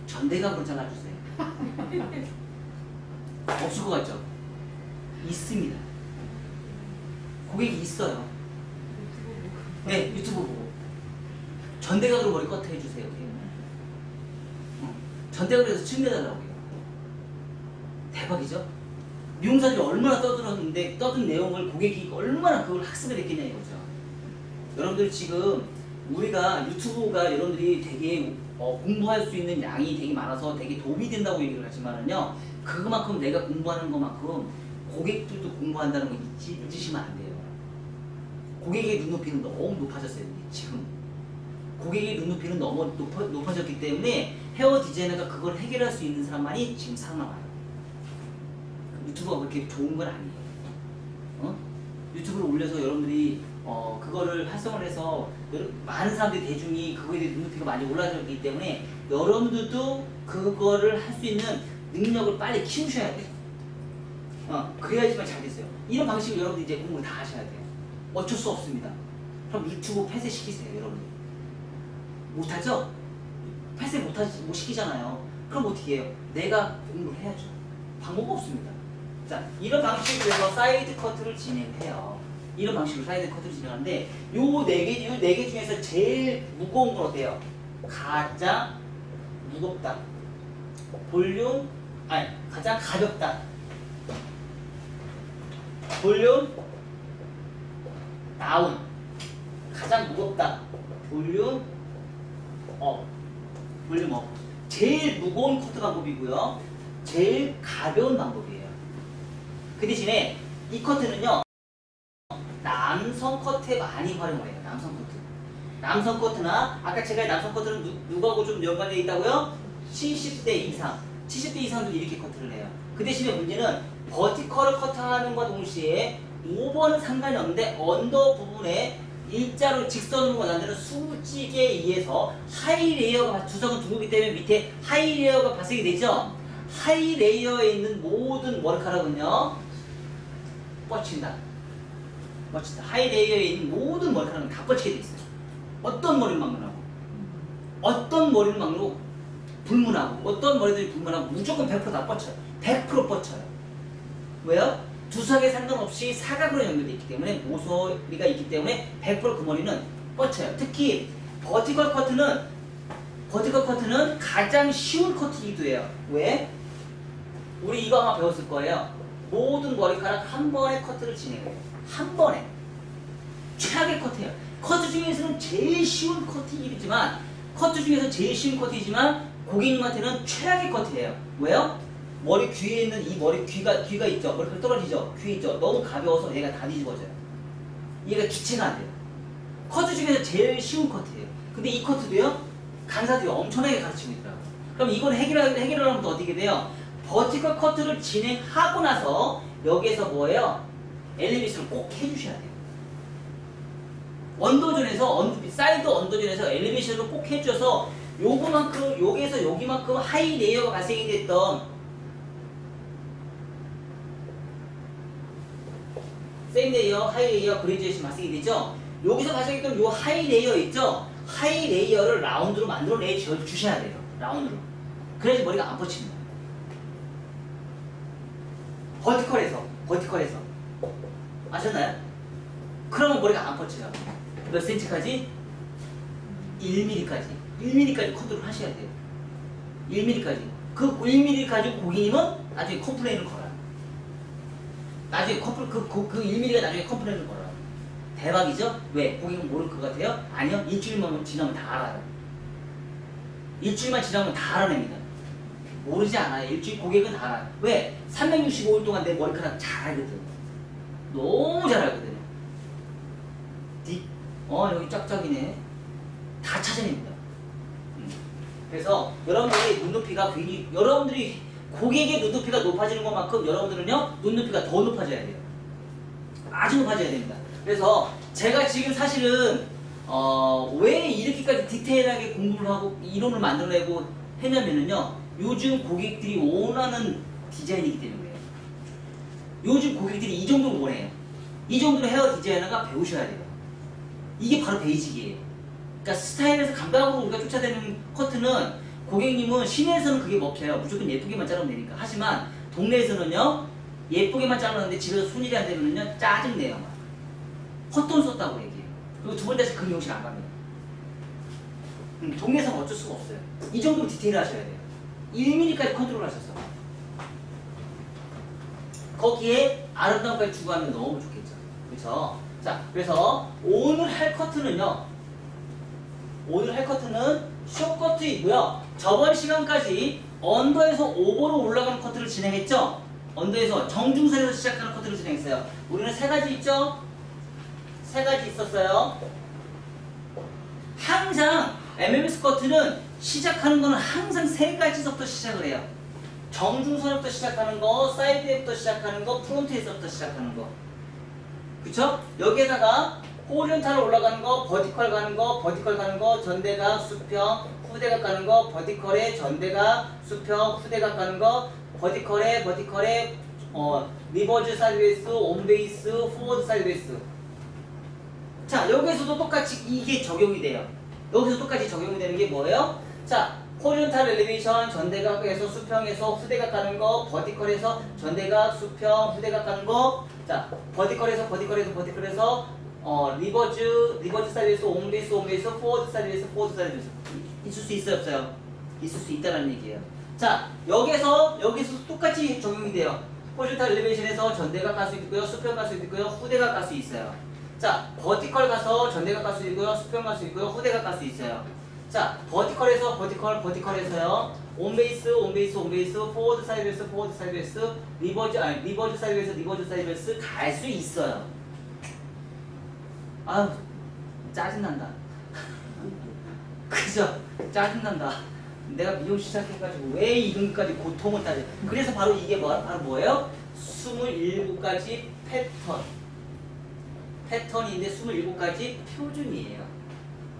전대각으로 잘라주세요. 없을 것 같죠? 있습니다. 고객이 있어요. 네, 유튜브 보고 전대각으로 머리 커트 해주세요. 전대각으로 해서 칠내달라고 해요. 대박이죠? 미용사들이 얼마나 떠들었는데 떠든 내용을 고객이 얼마나 그걸 학습을 했겠냐 이거죠. 여러분들 지금 우리가 유튜브가 여러분들이 되게 공부할 수 있는 양이 되게 많아서 되게 도움이 된다고 얘기를 하지만은요, 그만큼 내가 공부하는 것만큼 고객들도 공부한다는 거 잊으시면 안 돼요. 고객의 눈높이는 너무 높아졌어요. 지금 고객의 눈높이는 너무 높아졌기 때문에 헤어 디자이너가 그걸 해결할 수 있는 사람만이 지금 살아남아요. 유튜브가 그렇게 좋은 건 아니에요. 유튜브를 올려서 여러분들이 그거를 활성화를 해서 많은 사람들이 대중이 그거에 대해 눈높이가 많이 올라졌기 때문에 여러분들도 그거를 할 수 있는 능력을 빨리 키우셔야 돼요. 그래야지만 잘 됐어요. 이런 방식으로 여러분들이 이제 공부를 다 하셔야 돼요. 어쩔 수 없습니다. 그럼 유튜브 폐쇄시키세요, 여러분. 못하죠? 폐쇄 못 시키잖아요. 그럼 어떻게 해요? 내가 공부를 해야죠. 방법 없습니다. 자, 이런 방식으로 해서 사이드 커트를 진행해요. 이런 방식으로 사이드 커트를 진행하는데 요 4개 중에서 제일 무거운 건 어때요? 가장 무겁다. 가장 가볍다. 볼륨 다운. 가장 무겁다. 볼륨 업. 볼륨 업. 제일 무거운 커트 방법이고요. 제일 가벼운 방법이에요. 그 대신에 이 커트는요, 남성 커트에 많이 활용을 해요. 남성 커트. 남성 커트나 아까 제가 남성 커트는 누구하고 좀 연관되어 있다고요? 70대 이상. 70대 이상도 이렇게 커트를 해요. 그 대신에 문제는 버티컬을 커트하는과 동시에 5번은 상관이 없는데 언더 부분에 일자로 직선으로 만드는 수직에 의해서 하이 레이어가 주석은 둥글기 때문에 밑에 하이 레이어가 발생이 되죠. 하이 레이어에 있는 모든 머리카락은요 뻗친다. 하이 레이어에 있는 모든 머리카락은 다 뻗치게 돼 있어요. 어떤 머리를 막론하고 어떤 머리를 막론하고 불문하고 어떤 머리들이 불문하고 무조건 100%다 뻗쳐요. 100% 뻗쳐요. 왜요? 두석에 상관없이 사각으로 연결되어 있기 때문에 모서리가 있기 때문에 100% 그 머리는 뻗쳐요. 특히 버티컬 커트는 가장 쉬운 커트이기도 해요. 왜? 우리 이거 아마 배웠을 거예요. 모든 머리카락 한 번에 커트를 진행해요. 한 번에. 최악의 커트예요. 커트 중에서는 제일 쉬운 커트이지만 고객님한테는 최악의 커트예요. 왜요? 머리 귀에 있는 이 머리 귀가 있죠. 머리카락 떨어지죠. 귀 있죠. 너무 가벼워서 얘가 다 뒤집어져요. 얘가 주체가 안 돼요. 커트 중에서 제일 쉬운 커트예요. 근데 이 커트도요, 강사들이 엄청나게 가르치고 있더라고요. 그럼 이걸 해결하려면 또 어떻게 돼요? 버티컬 커트를 진행하고 나서 여기에서 뭐예요? 엘리베이션을 꼭 해주셔야 돼요. 사이드 언더존에서 엘리베이션을 꼭 해줘서 요거만큼, 여기에서 여기만큼 하이 레이어가 발생이 됐던 세임 레이어, 하이 레이어, 그레듀에이션 발생이 되죠? 여기서 발생했던 요 하이 레이어 있죠? 하이 레이어를 라운드로 만들어내 주셔야 돼요. 라운드로. 그래야지 머리가 안 뻗칩니다. 버티컬에서. 아셨나요? 그러면 머리가 안 뻗쳐요. 몇 센치까지? 1mm까지 컨트롤 하셔야 돼요. 1mm까지. 그 1mm 가지고 고객님은 나중에 컴플레인을 걸어요. 나중에 그 1mm가 나중에 컴플레인을 걸어요. 대박이죠? 왜? 고객은 모를 것 같아요? 아니요. 일주일만 지나면 다 알아요. 일주일만 지나면 다 알아냅니다. 모르지 않아요. 일주일 고객은 다 알아요. 왜? 365일 동안 내 머리카락 잘 알거든. 너무 잘 알거든요. 여기 짝짝이네. 다 찾아냅니다. 그래서 여러분들이 눈높이가 괜히, 여러분들이 고객의 눈높이가 높아지는 것만큼 여러분들은요, 눈높이가 더 높아져야 돼요. 아주 높아져야 됩니다. 그래서 제가 지금 사실은 왜 이렇게까지 디테일하게 공부를 하고 이론을 만들어내고 했냐면요, 요즘 고객들이 원하는 디자인이기 때문에. 요즘 고객들이 이 정도를 원해요. 이 정도로 헤어 디자이너가 배우셔야 돼요. 이게 바로 베이직이에요. 그러니까 스타일에서 감각으로 우리가 쫓아다니는 커트는, 고객님은 시내에서는 그게 먹혀요. 무조건 예쁘게만 자르면 되니까. 하지만 동네에서는요, 예쁘게만 자르는데 집에서 손질이 안 되면요, 짜증내요. 막. 헛돈 썼다고 얘기해요. 그리고 두 번 다시 그 미용실 안 갑니다. 동네에서는 어쩔 수가 없어요. 이 정도로 디테일 하셔야 돼요. 1mm까지 컨트롤 하셔서. 거기에 아름다움까지 추구하면 너무 좋겠죠. 그렇죠? 자, 그래서 오늘 할 커트는요, 숏커트이고요. 저번 시간까지 언더에서 오버로 올라가는 커트를 진행했죠. 언더에서 정중선에서 시작하는 커트를 진행했어요. 우리는 세 가지 있죠? 세 가지 있었어요. 항상 MMS 커트는 시작하는 거는 항상 세 가지서부터 시작을 해요. 정중선부터 시작하는 거, 사이드에부터 시작하는 거, 프론트에서부터 시작하는 거. 그쵸? 여기에다가 호리존탈 올라가는 거, 버티컬 가는 거, 전대각, 수평, 후대각 가는 거, 버티컬에 전대각, 수평, 후대각 가는 거, 버티컬에 리버즈 사이드웨이스, 온베이스, 포워드 사이드웨이스. 자, 여기에서도 똑같이 이게 적용이 돼요. 여기서 똑같이 적용이 되는 게 뭐예요? 자, 호리존탈 엘리베이션, 전대각에서 수평에서 후대각 가는 거, 버티컬에서 전대각, 수평, 후대각 가는 거. 자, 버티컬에서 리버즈 사이드웨이스, 온베이스, 포워드 사이드웨이스. 있을 수 있어요, 없어요? 있을 수 있다는 얘기예요. 자, 여기서 똑같이 적용이 돼요. 호리존탈 엘리베이션에서 전대각 갈 수 있고요, 수평 갈 수 있고요, 후대각 갈 수 있어요. 자, 버티컬 가서 전대각 갈 수 있고요, 수평 갈 수 있고요, 후대각 갈 수 있어요. 자, 버티컬에서요. 온베이스, 포워드 사이드웨이스, 리버즈 사이드웨이스 갈 수 있어요. 아유, 짜증난다. 그죠? 짜증난다. 내가 미용실 시작해가지고 왜 이런까지 고통을 따져. 그래서 바로 이게 바로 뭐예요? 27가지 패턴인데 27가지 표준이에요.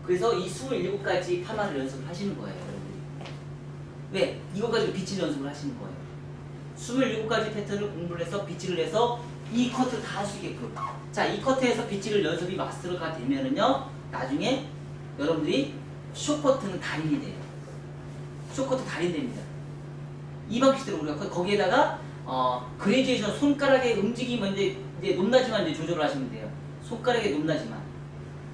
그래서 이 27가지 파마를 연습을 하시는 거예요, 여러분이. 왜? 이거 가지고 빗질 연습을 하시는 거예요. 27가지 패턴을 공부를 해서 빗질을 해서 이 커트를 다 할 수 있게끔. 자, 이 커트에서 빗질을 연습이 마스터가 되면은요, 나중에 여러분들이 숏커트는 달인이 돼요. 숏커트 달인 됩니다. 이 방식대로 우리가 거기에다가 그레듀에이션 손가락의 움직임은 이제 높낮이만 이제 조절을 하시면 돼요. 손가락의 높낮이만.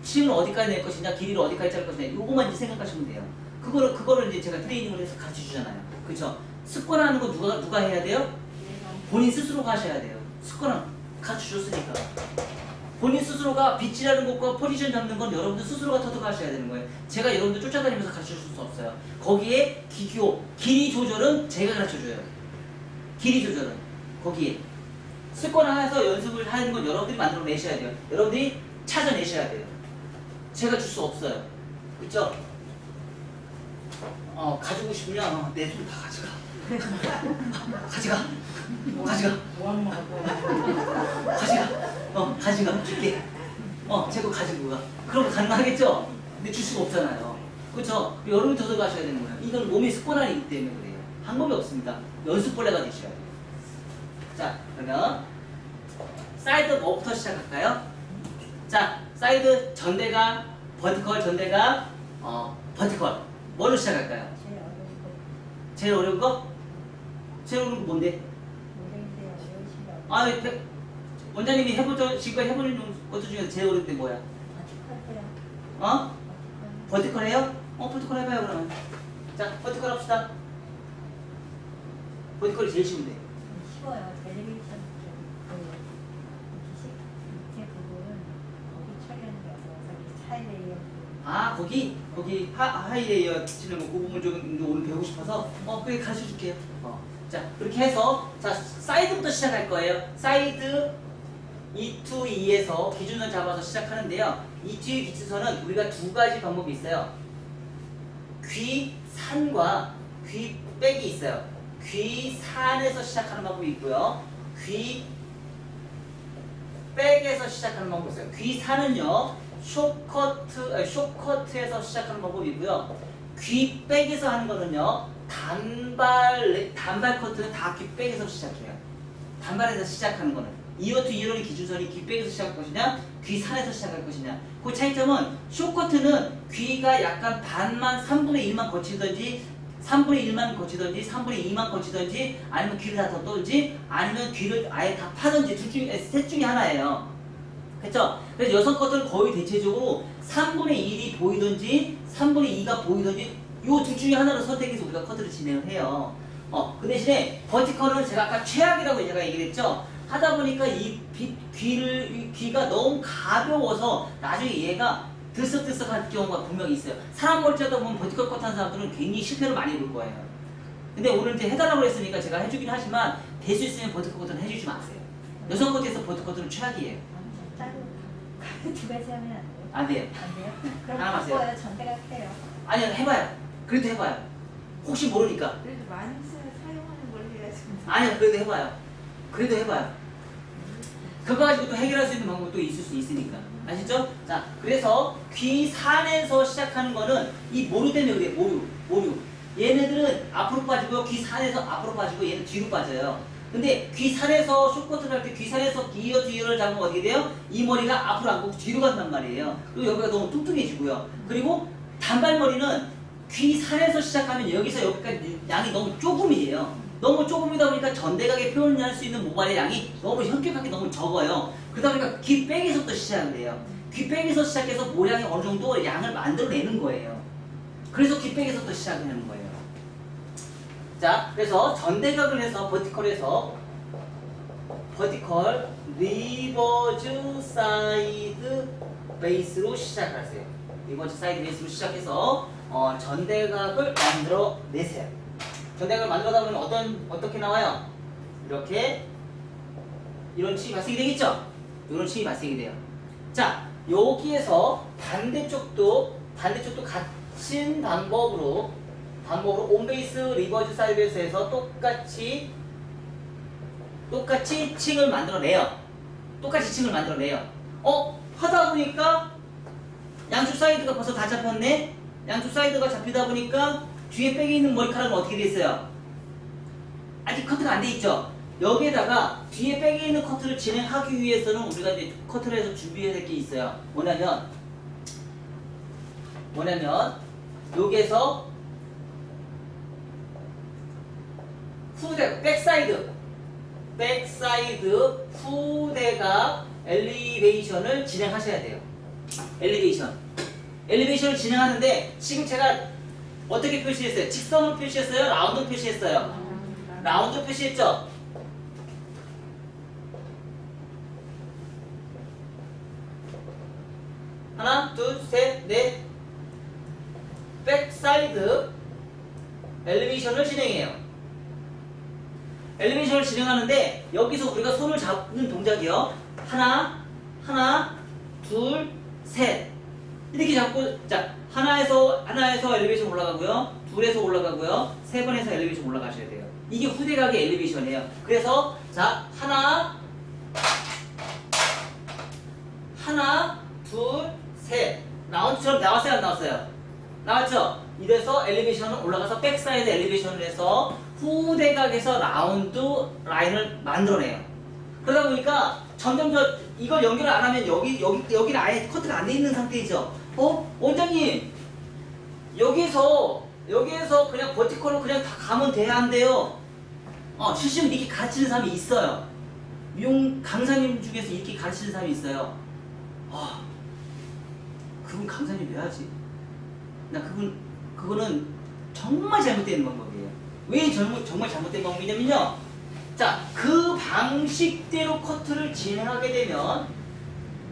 층을 어디까지 낼 것이냐, 길이를 어디까지 자를 것이냐, 요거만 이제 생각하시면 돼요. 그거를 이제 제가 트레이닝을 해서 가르쳐 주잖아요. 그쵸? 습관하는 거 누가 해야 돼요? 본인 스스로가 하셔야 돼요. 습관은 가르쳐줬으니까. 본인 스스로가 빗질하는 것과 포지션 잡는 건 여러분들 스스로가 터득하셔야 되는 거예요. 제가 여러분들 쫓아다니면서 가르쳐줄 수 없어요. 거기에 길이 조절은 제가 가르쳐줘요. 길이 조절은 거기에 습관화해서 연습을 하는 건 여러분들이 만들어내셔야 돼요. 여러분들이 찾아내셔야 돼요. 제가 줄 수 없어요. 그쵸? 가지고 싶으면 내 손 다 가져가. 가져가. 가져가. 줄게. 제거 가지고 가. 그럼 가능하겠죠? 근데 줄 수가 없잖아요. 그쵸? 여러분이 더 가셔야 되는 거예요. 이건 몸의 습관화이기 때문에 그래요. 방법이 없습니다. 연습벌레가 되셔야 돼요. 자, 그러면 사이드 뭐부터 시작할까요? 자, 사이드 전대가 버티컬 전대가 버티컬 뭘로 시작할까요? 제일 어려운 거? 제일 어려운 거 뭔데? 원장님이 지금까지 해보는 것들 중에서 제일 어려운 게 뭐야? 버티컬 해요? 버티컬 해봐요 그러면. 자, 버티컬 합시다. 버티컬이 제일 쉬운데. 쉬워요. 텔레비전 밑에 부분 거기 처리하는 게 없어서 차이레이어. 거기 하이레이어 치는 거 그 부분 좀 오늘 배우고 싶어서 그게 가르쳐 줄게요. 자, 그렇게 해서 자, 사이드부터 시작할 거예요. 사이드 2-2에서 기준선 잡아서 시작하는데요. 2-2 기준선은 우리가 두 가지 방법이 있어요. 귀산과 귀백이 있어요. 귀산에서 시작하는 방법이 있고요. 귀백에서 시작하는 방법이 있어요. 귀산은요, 쇼커트에서 시작하는 방법이고요. 귀백에서 하는 거는요, 단발 커트는 다 귀백에서 시작해요. 단발에서 시작하는 거는 2-2의 기준선이 귀백에서 시작할 것이냐, 귀산에서 시작할 것이냐. 그 차이점은 쇼커트는 귀가 약간 반만 3분의 1만 거치든지 3분의 1만 거치든지 3분의 2만 거치든지 아니면 귀를 다 덮든지 아니면 귀를 아예 다 파든지 셋 중에 하나예요. 그렇죠? 그래서 여성 커트는 거의 대체적으로 3분의 1이 보이든지 3분의 2가 보이든지 요 둘 중에 하나를 선택해서 우리가 커트를 진행을 해요. 그 대신에 버티컬은 제가 아까 최악이라고 제가 얘기를 했죠. 하다 보니까 귀가 너무 가벼워서 나중에 얘가 들썩들썩할 경우가 분명히 있어요. 사람 멀쩡하다 보면 버티컬 커트 하는 사람들은 굉장히 실패를 많이 볼 거예요. 근데 오늘 이제 해달라고 했으니까 제가 해주긴 하지만 될 수 있으면 버티컬 커트는 해주지 마세요. 여성 커트에서 버티컬 커트는 최악이에요. 두 가지 하면 안 돼요. 안 돼요? 그럼 하나 마세요. 바꿔요. 전대가 해요. 아니요, 해봐요. 그래도 해봐요. 혹시 모르니까. 그래도 많은 사용하는 걸 해야지. 아니요, 그래도 해봐요. 그거 가지고 또 해결할 수 있는 방법도 있을 수 있으니까. 아시죠? 자, 그래서 귀산에서 시작하는 거는 이 모류 때문에 그래요. 모류. 얘네들은 앞으로 빠지고요. 귀산에서 앞으로 빠지고 얘는 뒤로 빠져요. 근데 귀산에서 쇼커트를 할 때 귀산에서 뒤를 잡으면 어떻게 돼요? 이 머리가 앞으로 안 가고 뒤로 간단 말이에요. 그리고 여기가 너무 뚱뚱해지고요. 그리고 단발머리는 귀산에서 시작하면 여기서 여기까지 양이 너무 조금이에요. 너무 조금이다 보니까 전대각에 표현할 수 있는 모발의 양이 너무 현격하게 너무 적어요. 그러다 보니까 귀백에서부터 시작을 해요. 귀백에서 시작해서 모양이 어느 정도 양을 만들어내는 거예요. 그래서 귀백에서부터 시작을 하는 거예요. 자, 그래서 전대각을 해서 버티컬 리버즈 사이드 베이스로 시작하세요. 리버즈 사이드 베이스로 시작해서 전대각을 만들어내세요. 전대각을 만들어다 보면 어떻게 나와요? 이렇게 이런 층이 발생이 되겠죠? 이런 층이 발생이 돼요. 자, 여기에서 반대쪽도 같은 방법으로 온베이스 리버즈 사이드 베이스에서 똑같이 층을 만들어내요. 하다 보니까 양쪽 사이드가 벌써 다 잡혔네. 양쪽 사이드가 잡히다 보니까 뒤에 백에 있는 머리카락은 어떻게 됐어요? 아직 커트가 안 돼 있죠? 여기에다가 뒤에 백에 있는 커트를 진행하기 위해서는 우리가 이제 커트를 해서 준비해야 될 게 있어요. 뭐냐면 여기에서 후대, 백사이드 후대가 엘리베이션을 진행하셔야 돼요. 엘리베이션을 진행하는데 지금 제가 어떻게 표시했어요? 직선으로 표시했어요? 라운드로 표시했어요? 라운드 표시했죠? 하나, 둘, 셋, 넷. 백사이드 엘리베이션을 진행해요. 엘리베이션을 진행하는데 여기서 우리가 손을 잡는 동작이요. 하나, 둘, 셋. 이렇게 잡고 자 하나에서 엘리베이션 올라가고요. 둘에서 올라가고요. 세 번에서 엘리베이션 올라가셔야 돼요. 이게 후대각의 엘리베이션이에요. 그래서 자 하나, 둘, 셋. 라운드처럼 나왔어요, 안 나왔어요? 나왔죠? 이래서 엘리베이션을 올라가서 백사이드 엘리베이션을 해서 후대각에서 라운드 라인을 만들어내요. 그러다 보니까 점점 이걸 연결을 안 하면 여기는 아예 커트가 안 돼 있는 상태이죠. 원장님 여기에서 그냥 버티컬로 그냥 다 가면 돼야 한대요. 실제로 이렇게 가르치는 사람이 있어요. 미용 강사님 중에서 이렇게 가르치는 사람이 있어요. 그분 강사님 돼야지. 나 그거는 정말 잘못된 방법이에요. 왜 정말 잘못된 방법이냐면요. 자, 그 방식대로 커트를 진행하게 되면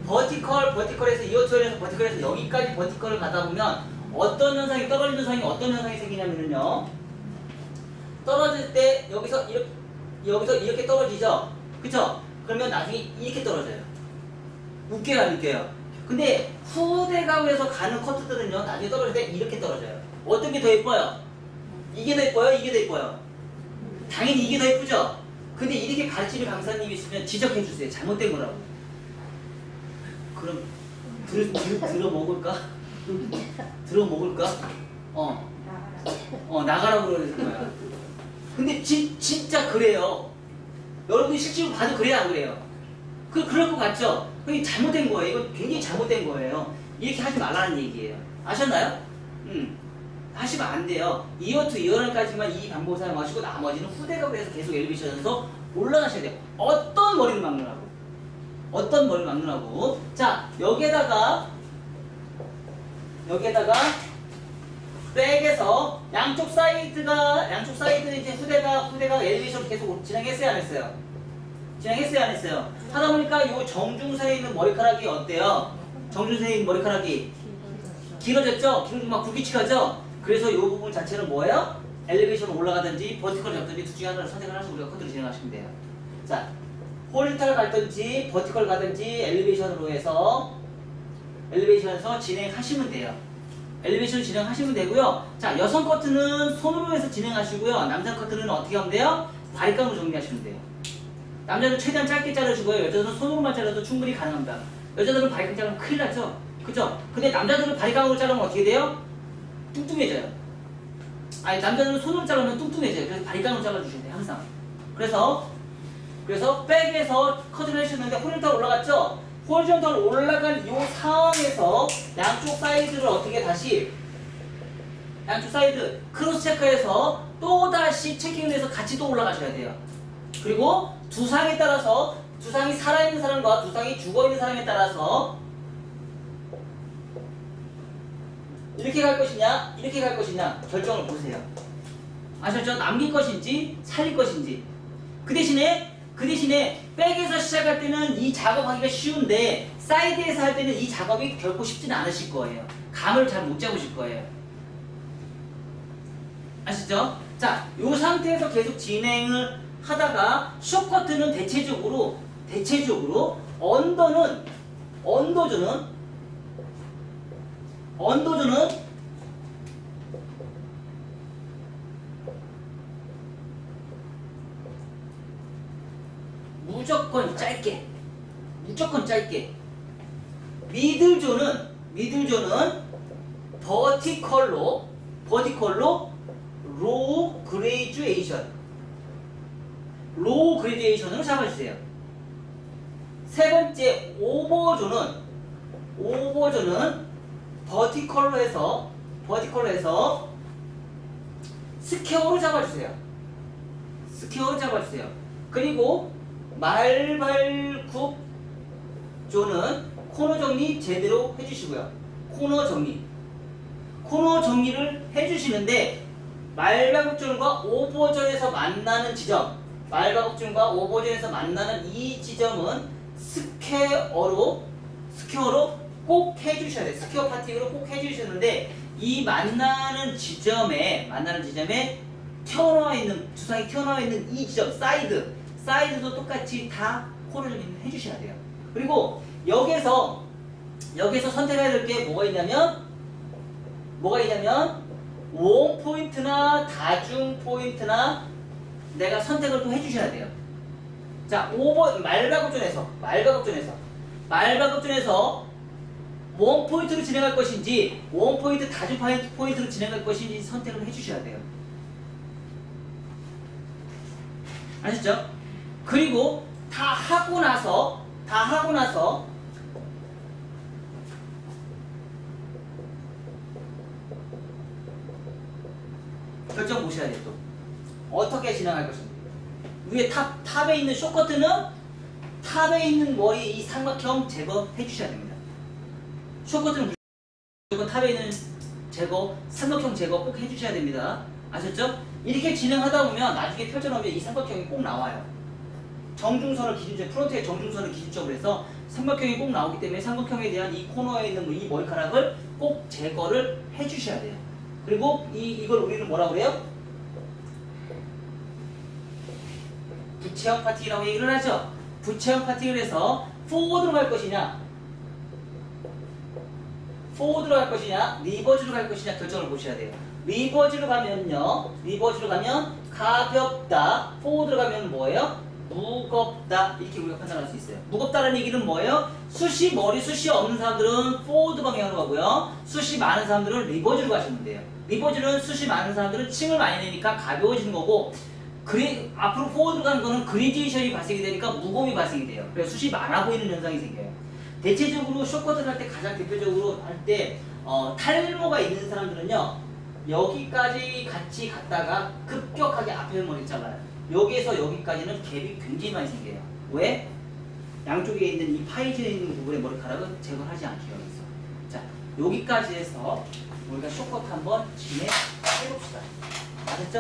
버티컬에서 이어트에서 버티컬에서 여기까지 버티컬을 가다 보면 어떤 현상이 떨어지는 현상이 어떤 현상이 생기냐면요. 떨어질 때 여기서 이렇게 떨어지죠. 그쵸? 그러면 나중에 이렇게 떨어져요. 웃겨요, 안 웃겨요? 근데 후대각에서 가는 커트들은요, 나중에 떨어질 때 이렇게 떨어져요. 어떤 게 더 예뻐요? 이게 더 예뻐요? 이게 더 예뻐요? 당연히 이게 더 예쁘죠? 근데 이렇게 가르치는 강사님이 있으면 지적해주세요. 잘못된 거라고. 그럼 들어먹을까? 들어먹을까? 나가라고 그러는 거야. 근데 진짜 그래요. 여러분이 실제로 봐도 그래요, 안 그래요? 그럴 것 같죠? 그게 잘못된 거예요. 이건 굉장히 잘못된 거예요. 이렇게 하지 말라는 얘기예요. 아셨나요? 하시면 안 돼요. 이어 투 이어런까지만 이 방법을 사용하시고 나머지는 후대각으로 해서 계속 엘리베이션에서 올라가셔야 돼요. 어떤 머리를 막느라고. 자, 여기에다가 백에서 양쪽 사이드 이제 후대각 엘리베이션 계속 진행했어요, 안 했어요? 진행했어요, 안 했어요? 하다 보니까 요 정중사에 있는 머리카락이 어때요? 정중사에 있는 머리카락이 길어졌죠? 길어지고 막 굵기치가죠? 그래서 이 부분 자체는 뭐예요? 엘리베이션으로 올라가든지 버티컬을 잡든지 둘 중에 하나를 선택을 하셔서 우리가 커트를 진행하시면 돼요. 자, 호리zon탈 갈든지 버티컬 가든지 엘리베이션에서 진행하시면 돼요. 엘리베이션 진행하시면 되고요. 자, 여성 커트는 손으로 해서 진행하시고요. 남자 커트는 어떻게 하면 돼요? 바리깡으로 정리하시면 돼요. 남자는 최대한 짧게 자르시고요. 여자들은 손으로만 잘라도 충분히 가능합니다. 여자들은 바리깡 자르면 큰일 나죠? 그죠? 근데 남자들은 바리깡으로 자르면 어떻게 돼요? 뚱뚱해져요. 아니, 남자들은 손으로 자르면 뚱뚱해져요. 그래서 바리깡으로 잘라주셔야 돼요, 항상. 그래서 백에서 커트를 해주셨는데 호리존탈 올라갔죠? 호리존탈 올라간 이 상황에서 양쪽 사이드를 어떻게 다시 양쪽 사이드 크로스 체크해서 또다시 체킹을 해서 같이 또 올라가셔야 돼요. 그리고 두상에 따라서 두상이 살아있는 사람과 두상이 죽어있는 사람에 따라서 이렇게 갈 것이냐 이렇게 갈 것이냐 결정을 보세요. 아셨죠? 남길 것인지 살릴 것인지. 그 대신에 백에서 시작할 때는 이 작업하기가 쉬운데 사이드에서 할 때는 이 작업이 결코 쉽지는 않으실 거예요. 감을 잘 못 잡으실 거예요. 아시죠? 자, 이 상태에서 계속 진행을 하다가 숏커트는 대체적으로 언더조는 무조건 짧게 미들존은 버티컬로 로우 그레듀에이션으로 잡아주세요. 세 번째 오버존은 버티컬로 해서 스퀘어로 잡아주세요. 그리고 말발굽 존은 코너 정리 제대로 해주시고요. 코너 정리를 해주시는데 말바굽존과 오버존에서 만나는 지점, 말바굽존과 오버존에서 만나는 이 지점은 스퀘어로 꼭 해주셔야 돼요. 스퀘어 파팅으로 꼭 해주셨는데 이 만나는 지점에 튀어나와 있는 주사위 튀어나와 있는 이 지점 사이드도 똑같이 다 코를 좀 해주셔야 돼요. 그리고 여기서 선택해야 될 게 뭐가 있냐면 원 포인트나 다중 포인트나 내가 선택을 또 해주셔야 돼요. 자, 말바굽존에서 원 포인트로 진행할 것인지 원 포인트 다중 포인트로 진행할 것인지 선택을 해주셔야 돼요. 아시죠? 그리고 다 하고 나서 결정 보셔야 돼요. 또 어떻게 진행할 것인지. 위에 탑에 있는 쇼커트는 탑에 있는 머리 이 삼각형 제거해 주셔야 됩니다. 쇼커트는 무조건 탑에 있는 삼각형 제거 꼭 해주셔야 됩니다. 아셨죠? 이렇게 진행하다 보면 나중에 펼쳐놓으면 이 삼각형이 꼭 나와요. 프론트의 정중선을 기준적으로 해서 삼각형이 꼭 나오기 때문에 삼각형에 대한 이 코너에 있는 이 머리카락을 꼭 제거를 해주셔야 돼요. 그리고 이걸 우리는 뭐라고 그래요? 부채형 파팅이라고 얘기를 하죠. 부채형 파팅을 해서 포워드로 갈 것이냐 리버즈로 갈 것이냐 결정을 보셔야 돼요. 리버즈로 가면 가볍다, 포워드로 가면 뭐예요? 무겁다. 이렇게 우리가 판단할 수 있어요. 무겁다는 얘기는 뭐예요? 숱이 없는 사람들은 포워드 방향으로 가고요. 숱이 많은 사람들은 리버즈로 가시면 돼요. 리버즈는 숱이 많은 사람들은 층을 많이 내니까 가벼워지는 거고, 앞으로 포워드로 가는 거는 그레디에이션이 발생이 되니까 무거움이 발생이 돼요. 그래서 숱이 많아 보이는 현상이 생겨요. 대체적으로 쇼커트를 할 때 가장 대표적으로 할 때 탈모가 있는 사람들은요, 여기까지 같이 갔다가 급격하게 앞에 머리 잘라요. 여기에서 여기까지는 갭이 굉장히 많이 생겨요. 왜? 양쪽에 있는 이 파이즈에 있는 부분의 머리카락은 제거하지 않기 위해서. 자, 여기까지 해서 우리가 쇼커트 한번 진행해 봅시다. 아셨죠?